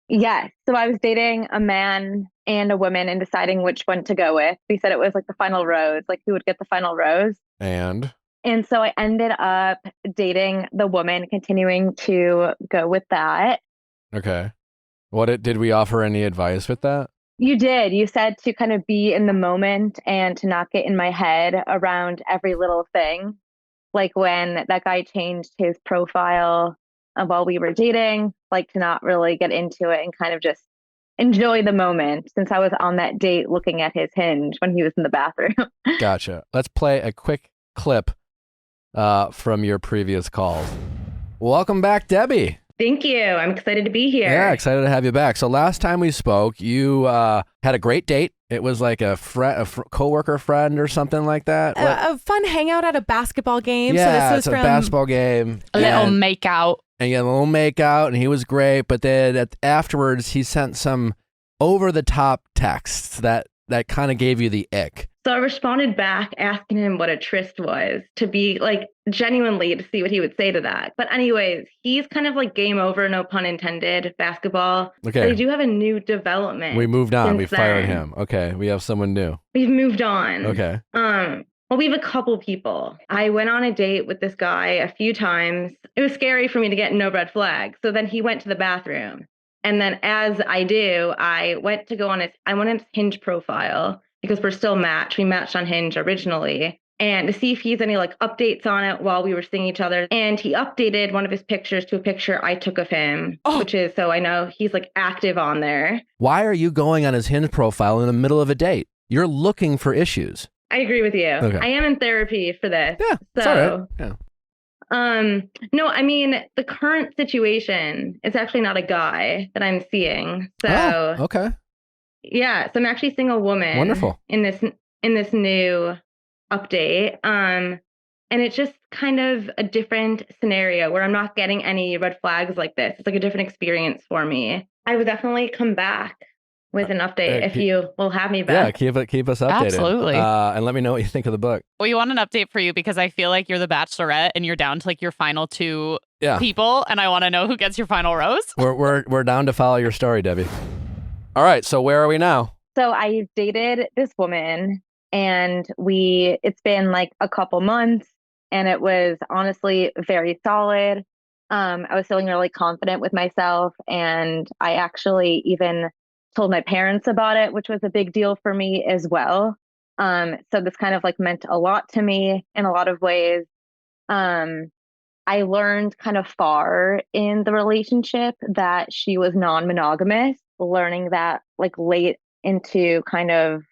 Yes. So I was dating a man and a woman and deciding which one to go with. We said it was like the final rose, like who would get the final rose. And And so I ended up dating the woman, continuing to go with that. okay. Did we offer any advice with that? You did. You said to kind of be in the moment and to not get in my head around every little thing. Like when that guy changed his profile while we were dating, like to not really get into it and kind of just enjoy the moment, since I was on that date looking at his Hinge when he was in the bathroom. Gotcha. Let's play a quick clip from your previous calls. Welcome back, Debbie. Thank you. I'm excited to be here. Yeah, excited to have you back. So last time we spoke, you had a great date. It was like a coworker friend or something like that. A fun hangout at a basketball game. Yeah, so it's this was a from basketball game. A little and, make out. and you had a little make out, and he was great. But then afterwards, he sent some over-the-top texts that that kind of gave you the ick? So I responded back asking him what a tryst was to be like genuinely to see what he would say to that. But anyways, he's kind of like game over, no pun intended, basketball. Okay. But I do have a new development. We moved on. since We fired then. him. Okay. We have someone new. We've moved on. Okay. Well, we have a couple people. I went on a date with this guy a few times. It was scary for me to get no red flags. So then he went to the bathroom. And then as I do, I went on his Hinge profile because we're still matched. We matched on Hinge originally. And to see if he's any like updates on it while we were seeing each other. And he updated one of his pictures to a picture I took of him, which is, so I know he's like active on there. Why are you going on his Hinge profile in the middle of a date? You're looking for issues. I agree with you. Okay. I am in therapy for this. Yeah, it's all right. Yeah. No, I mean, the current situation is actually not a guy that I'm seeing. So, okay. Yeah, so I'm actually seeing a woman. Wonderful. In this new update. And it's just kind of a different scenario where I'm not getting any red flags like this. It's like a different experience for me. I would definitely come back with an update if you will have me back. Yeah, keep us updated. Absolutely. And let me know what you think of the book. We want an update for you because I feel like you're the Bachelorette and you're down to like your final two people, and I want to know who gets your final rose. We're down to follow your story, Debbie. All right, so where are we now? So I dated this woman, and it's been like a couple months, and it was honestly very solid. I was feeling really confident with myself, and I actually even told my parents about it, which was a big deal for me as well. So this kind of like meant a lot to me in a lot of ways. I learned kind of far in the relationship that she was non-monogamous, learning that like late into kind of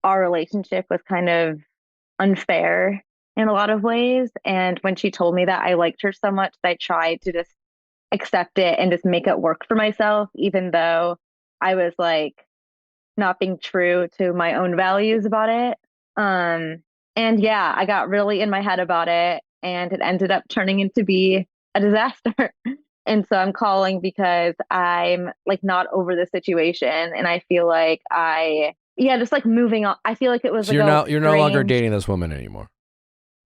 our relationship was kind of unfair in a lot of ways. And when she told me that, I liked her so much that I tried to just accept it and just make it work for myself, even though I was like not being true to my own values about it. And yeah, I got really in my head about it, and it ended up turning into be a disaster. And so I'm calling because I'm like not over the situation, and I feel like just like moving on. I feel like it was So like you're no longer dating this woman anymore.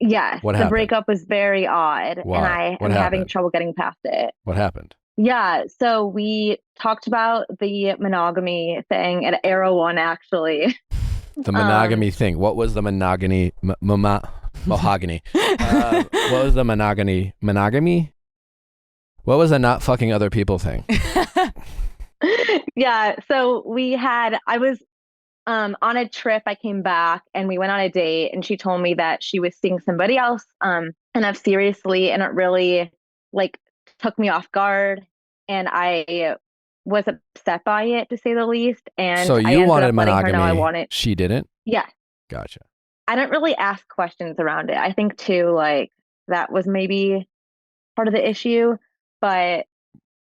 Yes, What the happened? breakup was very odd, Why? and I What am having happened? trouble getting past it. What happened? Yeah, so we talked about the monogamy thing at Arrow One, actually. The monogamy thing. What was the monogamy? Mahogany. What was the monogamy? Monogamy? What was the not fucking other people thing? Yeah, so I was on a trip. I came back and we went on a date, and she told me that she was seeing somebody else enough seriously, and it really like took me off guard, and I was upset by it, to say the least. And So I you ended wanted up letting her monogamy. know I wanted. She didn't? Yeah, Gotcha. I didn't really ask questions around it. I think too, like that was maybe part of the issue, but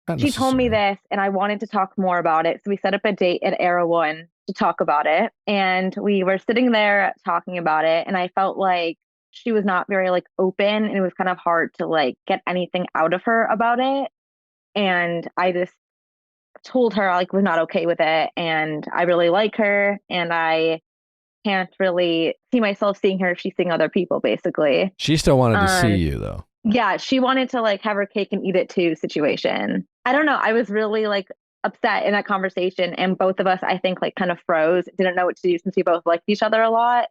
Not she told me necessarily. this, and I wanted to talk more about it. So we set up a date at Arrow One to talk about it. And we were sitting there talking about it, and I felt like she was not very like open, and it was kind of hard to like get anything out of her about it. And I just told her I like was not okay with it, and I really like her, and I can't really see myself seeing her if she's seeing other people, basically. She still wanted to see you, though. Yeah, she wanted to like have her cake and eat it too situation. I don't know. I was really like upset in that conversation, and both of us, I think, like kind of froze, didn't know what to do since we both liked each other a lot.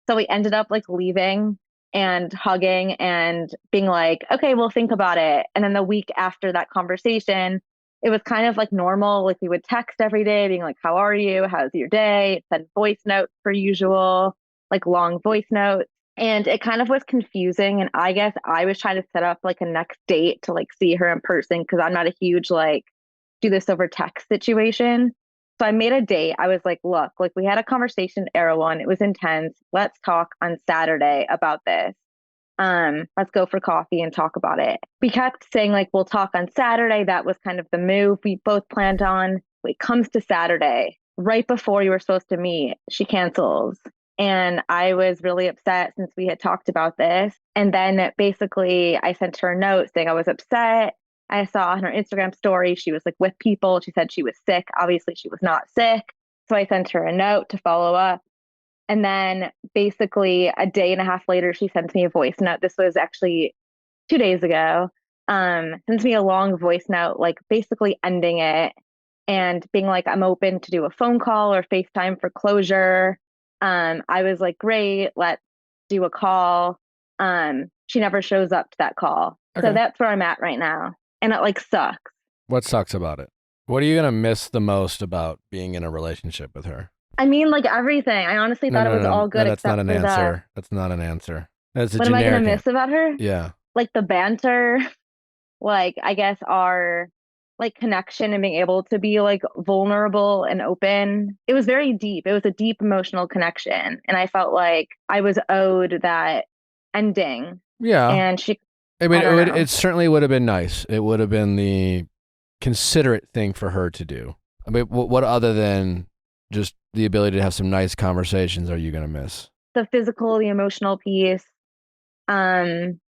So we ended up like leaving and hugging and being like, okay, we'll think about it. And then the week after that conversation, it was kind of like normal. Like we would text every day being like, how are you? How's your day? Send voice notes per usual, like long voice notes. And it kind of was confusing. And I guess I was trying to set up like a next date to like see her in person, because I'm not a huge like do this over text situation. So I made a date. I was like, look, like we had a conversation at Arrow One. It was intense. Let's talk on Saturday about this. Let's go for coffee and talk about it. We kept saying like, we'll talk on Saturday. That was kind of the move we both planned on. It comes to Saturday, right before you were supposed to meet, she cancels. And I was really upset since we had talked about this. And then basically I sent her a note saying I was upset. I saw on her Instagram story, she was like with people. She said she was sick. Obviously she was not sick. So I sent her a note to follow up. And then basically a day and a half later, she sends me a voice note. This was actually 2 days ago. Sends me a long voice note, like basically ending it and being like, I'm open to do a phone call or FaceTime for closure. I was like, great, let's do a call. She never shows up to that call. Okay. So that's where I'm at right now. And it like sucks. What sucks about it? What are you going to miss the most about being in a relationship with her? I mean, like everything. I honestly thought it was all good. No, that's except not an for answer. That's not an answer. That's a what am I generic. going to miss about her? Yeah. Like the banter, like I guess our like connection and being able to be like vulnerable and open. It was very deep. It was a deep emotional connection. And I felt like I was owed that ending. Yeah. And she, I mean, I don't know. it certainly would have been nice. It would have been the considerate thing for her to do. I mean, what other than just the ability to have some nice conversations are you going to miss? The physical, the emotional piece, kind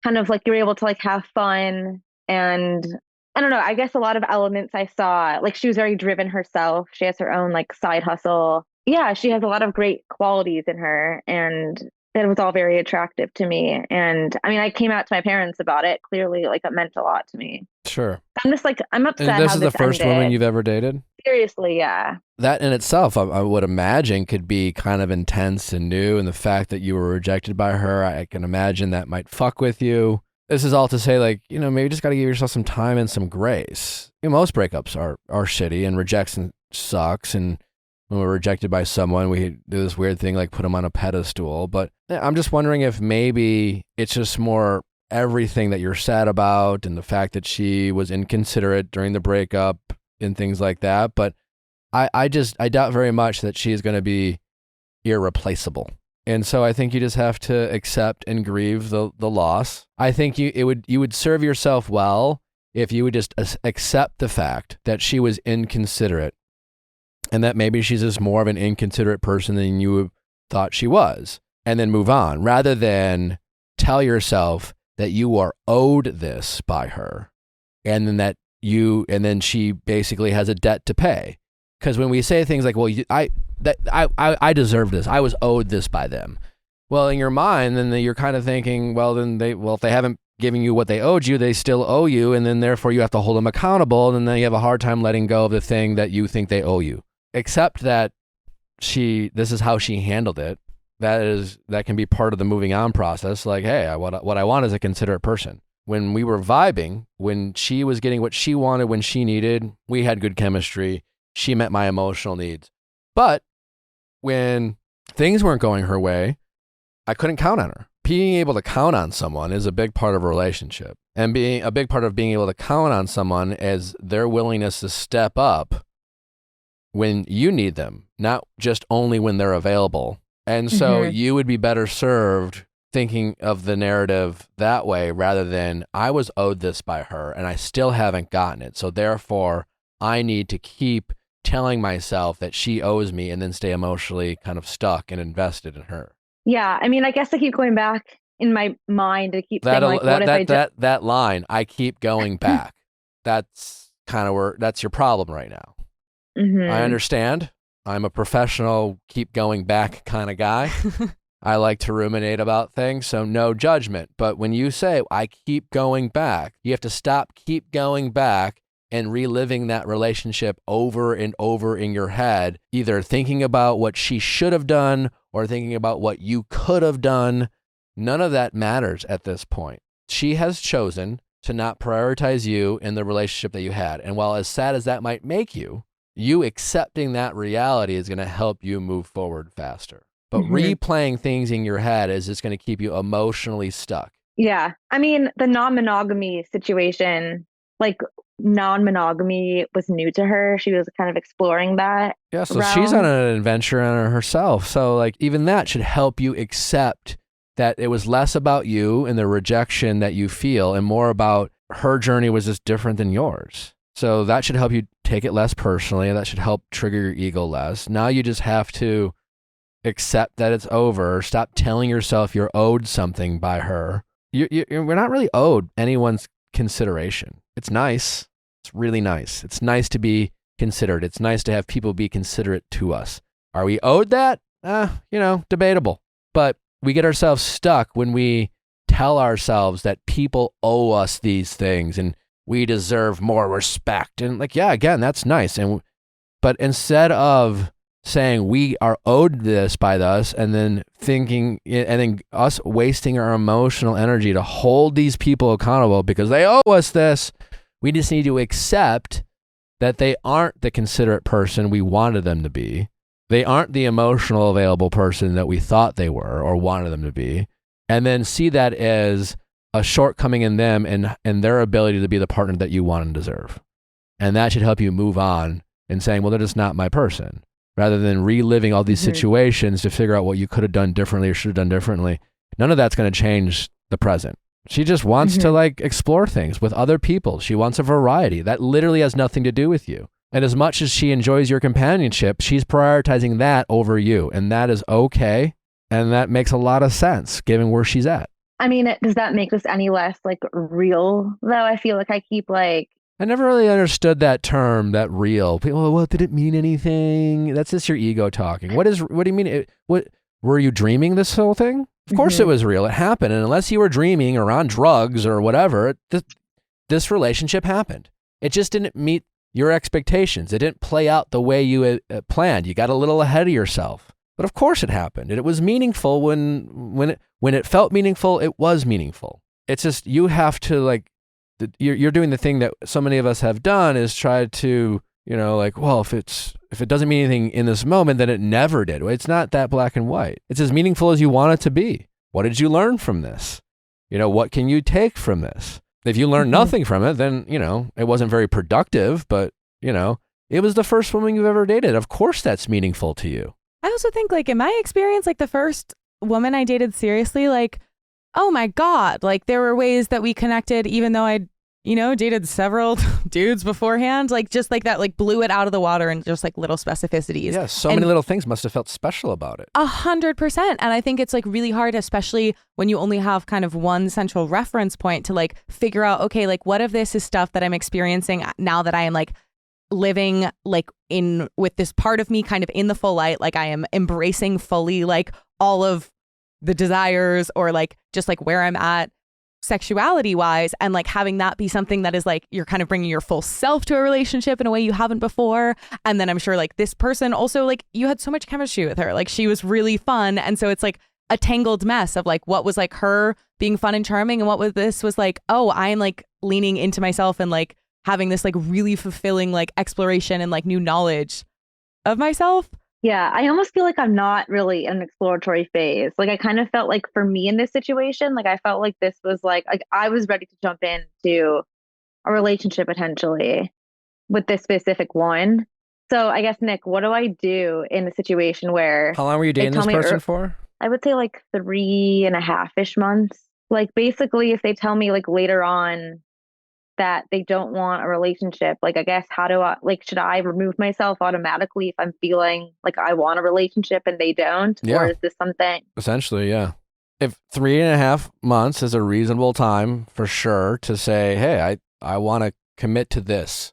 of like you're able to like have fun. And I don't know, I guess a lot of elements I saw, like she was very driven herself. She has her own like side hustle. Yeah, she has a lot of great qualities in her, and it was all very attractive to me. And I mean, I came out to my parents about it. Clearly, like it meant a lot to me. Sure. I'm just like, I'm upset. And this how is the first woman ended. you've ever dated? Seriously, yeah. That in itself, I would imagine, could be kind of intense and new. And the fact that you were rejected by her, I can imagine that might fuck with you. This is all to say, like, you know, maybe you just got to give yourself some time and some grace. You know, most breakups are shitty, and rejection sucks. And when we're rejected by someone, we do this weird thing like put them on a pedestal. But I'm just wondering if maybe it's just more everything that you're sad about and the fact that she was inconsiderate during the breakup and things like that. But I doubt very much that she is going to be irreplaceable. And so I think you just have to accept and grieve the loss. I think you would serve yourself well if you would just accept the fact that she was inconsiderate and that maybe she's just more of an inconsiderate person than you thought she was, and then move on, rather than tell yourself that you are owed this by her, and then she basically has a debt to pay. Because when we say things like, well, I deserve this, I was owed this by them. Well, in your mind, then you're kind of thinking, well, if they haven't given you what they owed you, they still owe you, and then therefore you have to hold them accountable, and then you have a hard time letting go of the thing that you think they owe you. Except that this is how she handled it. That can be part of the moving on process. Like, hey, what I want is a considerate person. When we were vibing, when she was getting what she wanted, when she needed, we had good chemistry. She met my emotional needs. But when things weren't going her way, I couldn't count on her. Being able to count on someone is a big part of a relationship. And being a big part of being able to count on someone is their willingness to step up when you need them, not just only when they're available. And so you would be better served thinking of the narrative that way, rather than I was owed this by her and I still haven't gotten it. So therefore, I need to keep telling myself that she owes me and then stay emotionally kind of stuck and invested in her. Yeah, I mean, I guess I keep going back in my mind to keep saying, like, what if I just... That line, I keep going back, that's kind of that's your problem right now. I understand. I'm a professional, keep going back kind of guy. I like to ruminate about things, so no judgment. But when you say, I keep going back, you have to stop keep going back and reliving that relationship over and over in your head, either thinking about what she should have done or thinking about what you could have done. None of that matters at this point. She has chosen to not prioritize you in the relationship that you had. And while as sad as that might make you, you accepting that reality is going to help you move forward faster. But replaying things in your head is just going to keep you emotionally stuck. Yeah. I mean, the non-monogamy situation, like non-monogamy was new to her. She was kind of exploring that. Yeah, so realm. She's on an adventure on herself. So like even that should help you accept that it was less about you and the rejection that you feel and more about her journey was just different than yours. So that should help you take it less personally, and that should help trigger your ego less. Now you just have to accept that it's over. Stop telling yourself you're owed something by her. We're not really owed anyone's consideration. It's nice. It's really nice. It's nice to be considerate. It's nice to have people be considerate to us. Are we owed that? Debatable. But we get ourselves stuck when we tell ourselves that people owe us these things and we deserve more respect. And again, that's nice. But instead of saying we are owed this by us and then us wasting our emotional energy to hold these people accountable because they owe us this, we just need to accept that they aren't the considerate person we wanted them to be. They aren't the emotional available person that we thought they were or wanted them to be. And then see that as a shortcoming in them and their ability to be the partner that you want and deserve. And that should help you move on and saying, well, they're just not my person, rather than reliving all these situations to figure out what you could have done differently or should have done differently. None of that's going to change the present. She just wants to explore things with other people. She wants a variety. That literally has nothing to do with you. And as much as she enjoys your companionship, she's prioritizing that over you. And that is okay. And that makes a lot of sense given where she's at. I mean, does that make this any less real though? I feel like I keep I never really understood that term, that real. People, well, did it mean anything? That's just your ego talking. What do you mean? Were you dreaming this whole thing? Of course it was real. It happened. And unless you were dreaming or on drugs or whatever, this relationship happened. It just didn't meet your expectations. It didn't play out the way you had planned. You got a little ahead of yourself. But of course it happened. And it was meaningful when it felt meaningful, it was meaningful. It's just you have to you're doing the thing that so many of us have done is try to, well, if it doesn't mean anything in this moment, then it never did. It's not that black and white. It's as meaningful as you want it to be. What did you learn from this? What can you take from this? If you learned nothing from it, then, it wasn't very productive, but, it was the first woman you've ever dated. Of course that's meaningful to you. I also think in my experience, the first woman I dated seriously, oh my God, there were ways that we connected, even though I'd, dated several dudes beforehand, that blew it out of the water and just little specificities. Yeah, so many little things must have felt special about it. 100%. And I think it's really hard, especially when you only have kind of one central reference point to figure out, okay, what if this is stuff that I'm experiencing now that I am living in with this part of me kind of in the full light, I am embracing fully all of the desires or just where I'm at sexuality wise, and having that be something that is you're kind of bringing your full self to a relationship in a way you haven't before. And then I'm sure this person also you had so much chemistry with her, she was really fun, and so it's a tangled mess of what was her being fun and charming and what was this was oh, I'm leaning into myself and having this really fulfilling exploration and new knowledge of myself. Yeah, I almost feel I'm not really in an exploratory phase. I kind of felt for me in this situation, I felt this was I was ready to jump into a relationship potentially with this specific one. So I guess, Nick, what do I do in a situation where... How long were you dating this person for? I would say 3.5-ish months. Basically, if they tell me later on that they don't want a relationship, I guess how do I should I remove myself automatically if I'm feeling I want a relationship and they don't? Yeah. Or is this something? Essentially, yeah. If 3.5 months is a reasonable time for sure to say, hey, I want to commit to this.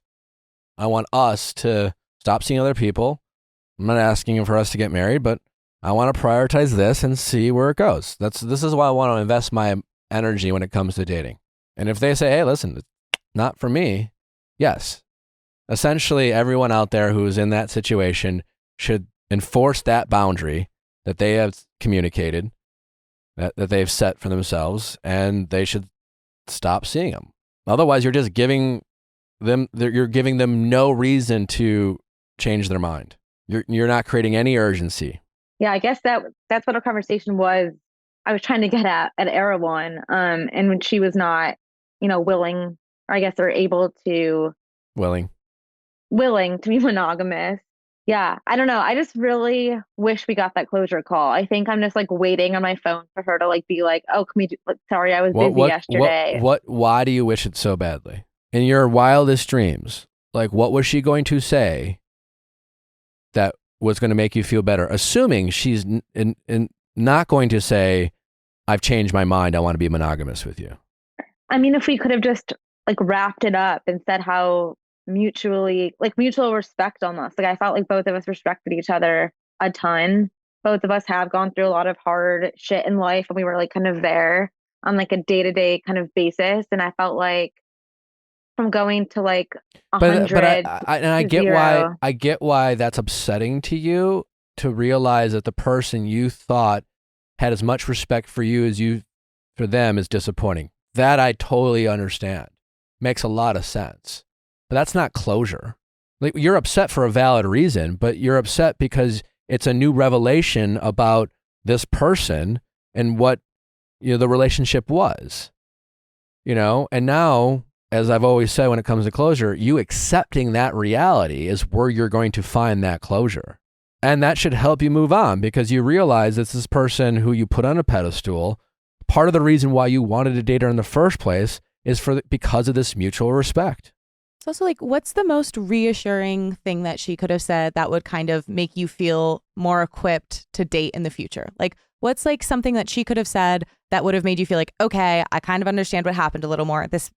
I want us to stop seeing other people. I'm not asking for us to get married, but I want to prioritize this and see where it goes. This is why I want to invest my energy when it comes to dating. And if they say, hey, listen, not for me, yes. Essentially, everyone out there who's in that situation should enforce that boundary that they have communicated, that they've set for themselves, and they should stop seeing them. Otherwise, you're just giving them no reason to change their mind. You're not creating any urgency. Yeah, I guess that's what our conversation was. I was trying to get at Era One, and when she was not, willing, or I guess they're able to willing to be monogamous. Yeah, I don't know. I just really wish we got that closure call. I think I'm just waiting on my phone for her to be oh, can we do, sorry, I was busy yesterday. Why do you wish it so badly? In your wildest dreams, what was she going to say that was going to make you feel better? Assuming she's not going to say, I've changed my mind, I want to be monogamous with you. I mean, if we could have just wrapped it up and said how mutual respect almost. Like I felt like both of us respected each other a ton. Both of us have gone through a lot of hard shit in life, and we were like kind of there on like a day-to-day kind of basis. And I felt like from going to like But 100 I to get zero. why that's upsetting to you, to realize that the person you thought had as much respect for you as you for them is disappointing. That I totally understand. Makes a lot of sense. But that's not closure. Like, you're upset for a valid reason, but you're upset because it's a new revelation about this person and what, you know, the relationship was. You know, and now, as I've always said when it comes to closure, you accepting that reality is where you're going to find that closure. And that should help you move on, because you realize it's this person who you put on a pedestal. Part of the reason why you wanted to date her in the first place is because of this mutual respect. It's also like, what's the most reassuring thing that she could have said that would kind of make you feel more equipped to date in the future? Like, what's like something that she could have said that would have made you feel like, okay, I kind of understand what happened a little more. This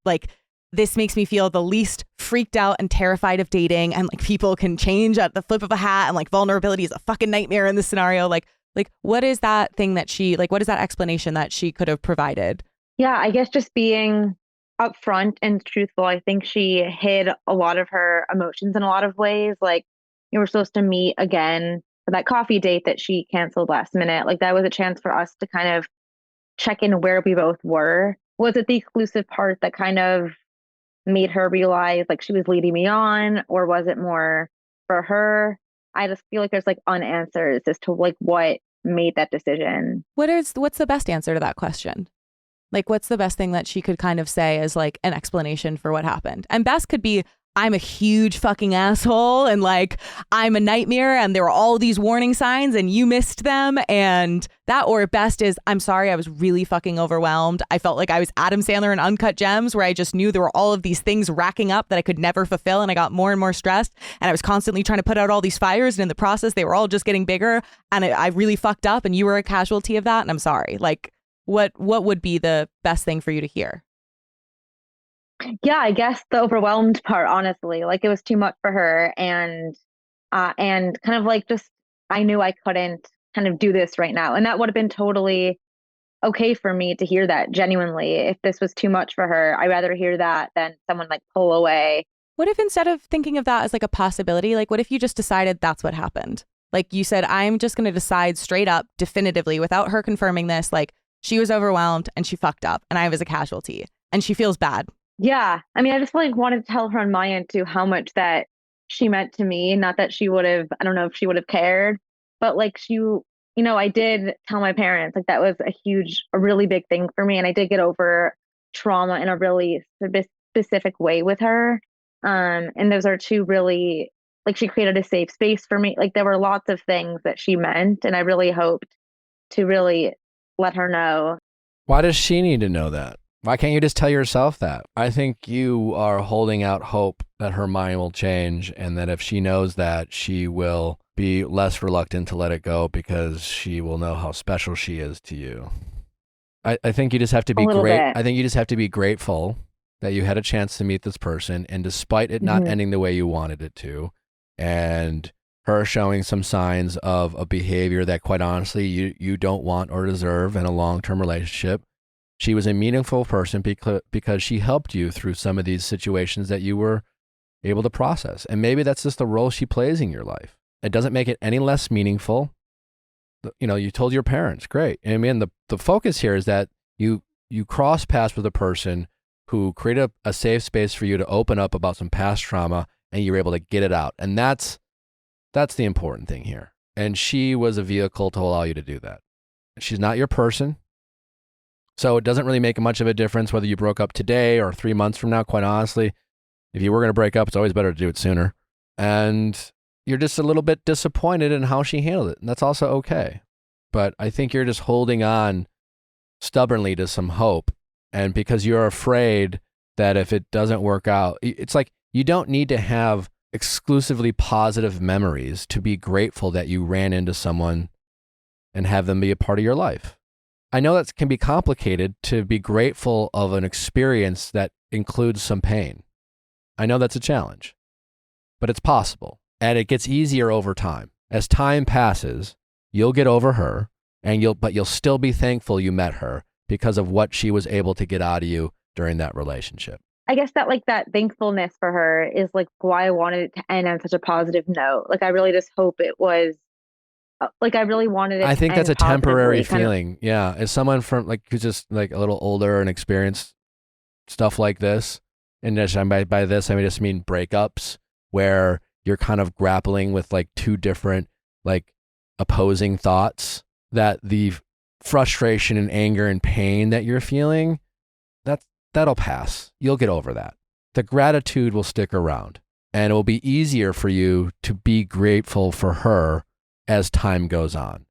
makes me feel the least freaked out and terrified of dating, and like people can change at the flip of a hat, and like vulnerability is a fucking nightmare in this scenario. Like what is that thing that what is that explanation that she could have provided? Yeah, I guess just being upfront and truthful. I think she hid a lot of her emotions in a lot of ways. Like, you were supposed to meet again for that coffee date that she canceled last minute. Like, that was a chance for us to kind of check in where we both were. Was it the exclusive part that kind of made her realize like she was leading me on, or was it more for her? I just feel like there's like unanswers as to like what made that decision. What's the best answer to that question? Like, what's the best thing that she could kind of say as like an explanation for what happened? And best could be, I'm a huge fucking asshole, and like I'm a nightmare, and there were all these warning signs and you missed them, and that, or best is, I'm sorry, I was really fucking overwhelmed. I felt like I was Adam Sandler in Uncut Gems, where I just knew there were all of these things racking up that I could never fulfill, and I got more and more stressed, and I was constantly trying to put out all these fires, and in the process they were all just getting bigger, and I really fucked up, and you were a casualty of that, and I'm sorry. Like, what would be the best thing for you to hear? Yeah, I guess the overwhelmed part, honestly, like it was too much for her, and kind of like just I knew I couldn't kind of do this right now, and that would have been totally okay for me to hear that genuinely. If this was too much for her, I'd rather hear that than someone like pull away. What if instead of thinking of that as like a possibility, like what if you just decided that's what happened? Like you said, I'm just going to decide straight up, definitively, without her confirming this, like she was overwhelmed and she fucked up and I was a casualty and she feels bad. Yeah. I mean, I just like wanted to tell her on my end too how much that she meant to me. Not that she would have, I don't know if she would have cared, but like I did tell my parents, like that was a really big thing for me. And I did get over trauma in a really specific way with her. And those are two really, like, she created a safe space for me. Like, there were lots of things that she meant, and I really hoped to really let her know. Why does she need to know that? Why can't you just tell yourself that? I think you are holding out hope that her mind will change, and that if she knows that, she will be less reluctant to let it go because she will know how special she is to you. I think you just have to be great. I think you just have to be grateful that you had a chance to meet this person, and despite it not ending the way you wanted it to, and her showing some signs of a behavior that quite honestly you don't want or deserve in a long-term relationship, she was a meaningful person because she helped you through some of these situations that you were able to process. And maybe that's just the role she plays in your life. It doesn't make it any less meaningful. You told your parents, great. And I mean, the focus here is that you cross paths with a person who created a safe space for you to open up about some past trauma, and you were able to get it out. And that's the important thing here. And she was a vehicle to allow you to do that. She's not your person. So it doesn't really make much of a difference whether you broke up today or 3 months from now, quite honestly. If you were going to break up, it's always better to do it sooner. And you're just a little bit disappointed in how she handled it. And that's also okay. But I think you're just holding on stubbornly to some hope. And because you're afraid that if it doesn't work out, it's like you don't need to have exclusively positive memories to be grateful that you ran into someone and have them be a part of your life. I know that can be complicated to be grateful of an experience that includes some pain. I know that's a challenge. but it's possible. And it gets easier over time. As time passes, you'll get over her, but you'll still be thankful you met her because of what she was able to get out of you during that relationship. I guess that like that thankfulness for her is like why I wanted it to end on such a positive note. Like I really just hope it was like I really wanted it I to think end that's a temporary positively, kind of. feeling. Yeah. As someone from like who's just like a little older and experienced stuff like this, and just, by this I just mean breakups where you're kind of grappling with like two different like opposing thoughts, that the frustration and anger and pain that you're feeling, that'll pass. You'll get over that. The gratitude will stick around, and it will be easier for you to be grateful for her as time goes on.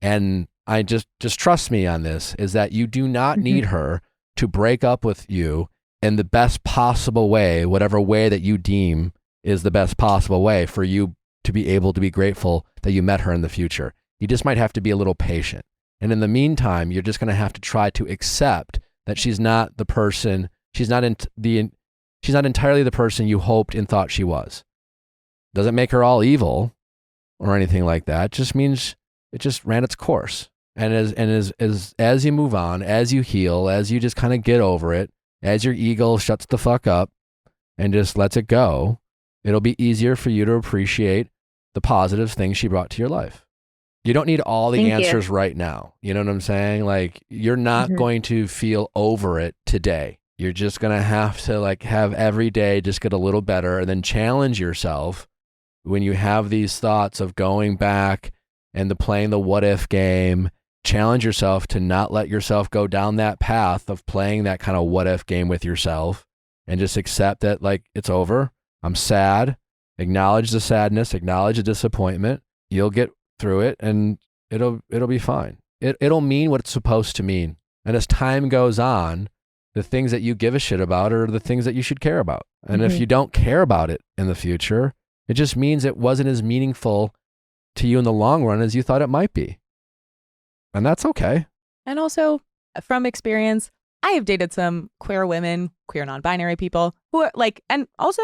And I just trust me on this, is that you do not need her to break up with you in the best possible way, whatever way that you deem is the best possible way for you to be able to be grateful that you met her in the future. You just might have to be a little patient. And in the meantime, you're just going to have to try to accept that she's not the person, she's not entirely the person you hoped and thought she was. Doesn't make her all evil or anything like that. It just means it just ran its course. And as you move on, as you heal, as you just kind of get over it, as your ego shuts the fuck up and just lets it go, it'll be easier for you to appreciate the positive things she brought to your life. You don't need all the answers right now. You know what I'm saying? Like, you're not going to feel over it today. You're just going to have to like have every day just get a little better, and then challenge yourself when you have these thoughts of going back and playing the what if game. Challenge yourself to not let yourself go down that path of playing that kind of what if game with yourself, and just accept that like it's over. I'm sad. Acknowledge the sadness, acknowledge the disappointment. You'll get through it, and it'll be fine. It'll mean what it's supposed to mean. And as time goes on, the things that you give a shit about are the things that you should care about. And if you don't care about it in the future, it just means it wasn't as meaningful to you in the long run as you thought it might be. And that's okay. And also, from experience, I have dated some queer women, queer non-binary people who are like, and also,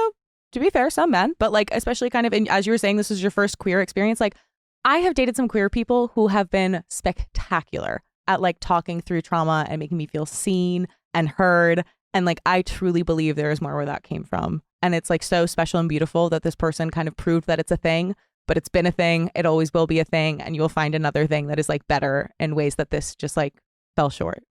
to be fair, some men, but like, especially kind of as you were saying, this is your first queer experience. Like, I have dated some queer people who have been spectacular at like talking through trauma and making me feel seen and heard. And like, I truly believe there is more where that came from. And it's like so special and beautiful that this person kind of proved that it's a thing, but it's been a thing. It always will be a thing. And you'll find another thing that is like better in ways that this just like fell short.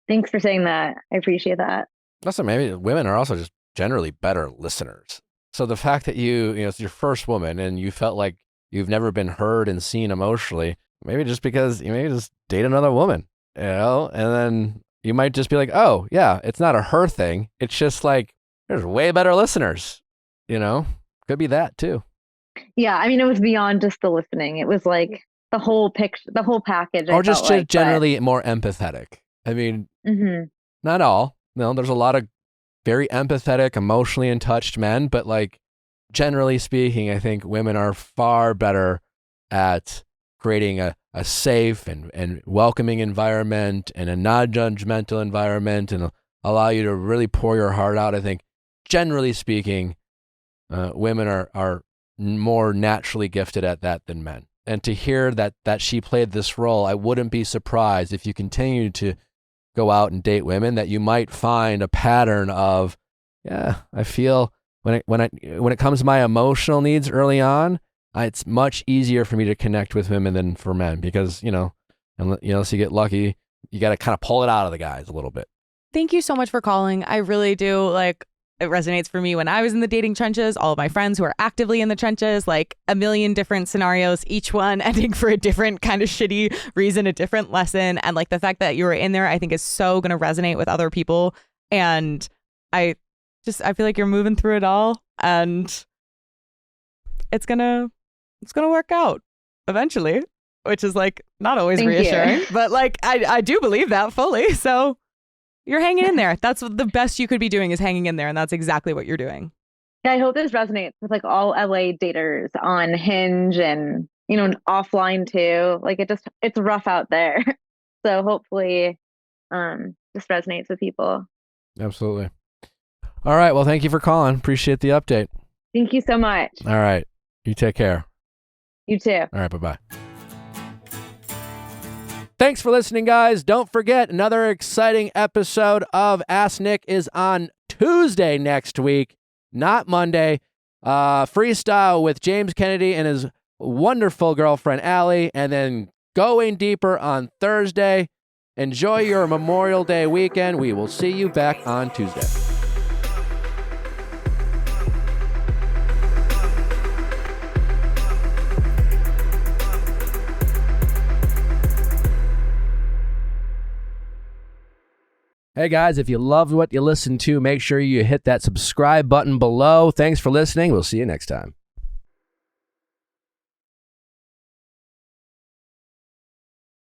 Thanks for saying that. I appreciate that. Also, maybe women are also just generally better listeners. So the fact that you know, it's your first woman and you felt like you've never been heard and seen emotionally, maybe just because you maybe just date another woman, you know, and then you might just be like, oh yeah, it's not a her thing. It's just like, there's way better listeners, you know, could be that too. Yeah. I mean, it was beyond just the listening. It was like the whole picture, the whole package. Or just generally more empathetic. I mean, not all, no, there's a lot of very empathetic, emotionally in touched men, but like, generally speaking, I think women are far better at creating a safe and welcoming environment and a non-judgmental environment, and allow you to really pour your heart out. I think, generally speaking, women are more naturally gifted at that than men. And to hear that she played this role, I wouldn't be surprised if you continue to go out and date women that you might find a pattern of, yeah, I feel when it comes to my emotional needs early on, it's much easier for me to connect with women than for men, because, you know, unless you get lucky, you got to kind of pull it out of the guys a little bit. Thank you so much for calling. I really do. Like, it resonates for me when I was in the dating trenches. All of my friends who are actively in the trenches, like a million different scenarios, each one ending for a different kind of shitty reason, a different lesson. And like the fact that you were in there, I think is so going to resonate with other people. And I feel like you're moving through it all, and it's gonna work out eventually, which is like not always reassuring, but like I do believe that fully. So you're hanging in there. That's the best you could be doing, is hanging in there, and that's exactly what you're doing. Yeah, I hope this resonates with like all LA daters on Hinge and, you know, offline too. Like it's rough out there. So hopefully this resonates with people. Absolutely. All right. Well, thank you for calling. Appreciate the update. Thank you so much. All right. You take care. You too. All right. Bye-bye. Thanks for listening, guys. Don't forget, another exciting episode of Ask Nick is on Tuesday next week, not Monday. Freestyle with James Kennedy and his wonderful girlfriend, Allie, and then going deeper on Thursday. Enjoy your Memorial Day weekend. We will see you back on Tuesday. Hey guys, if you loved what you listened to, make sure you hit that subscribe button below. Thanks for listening. We'll see you next time.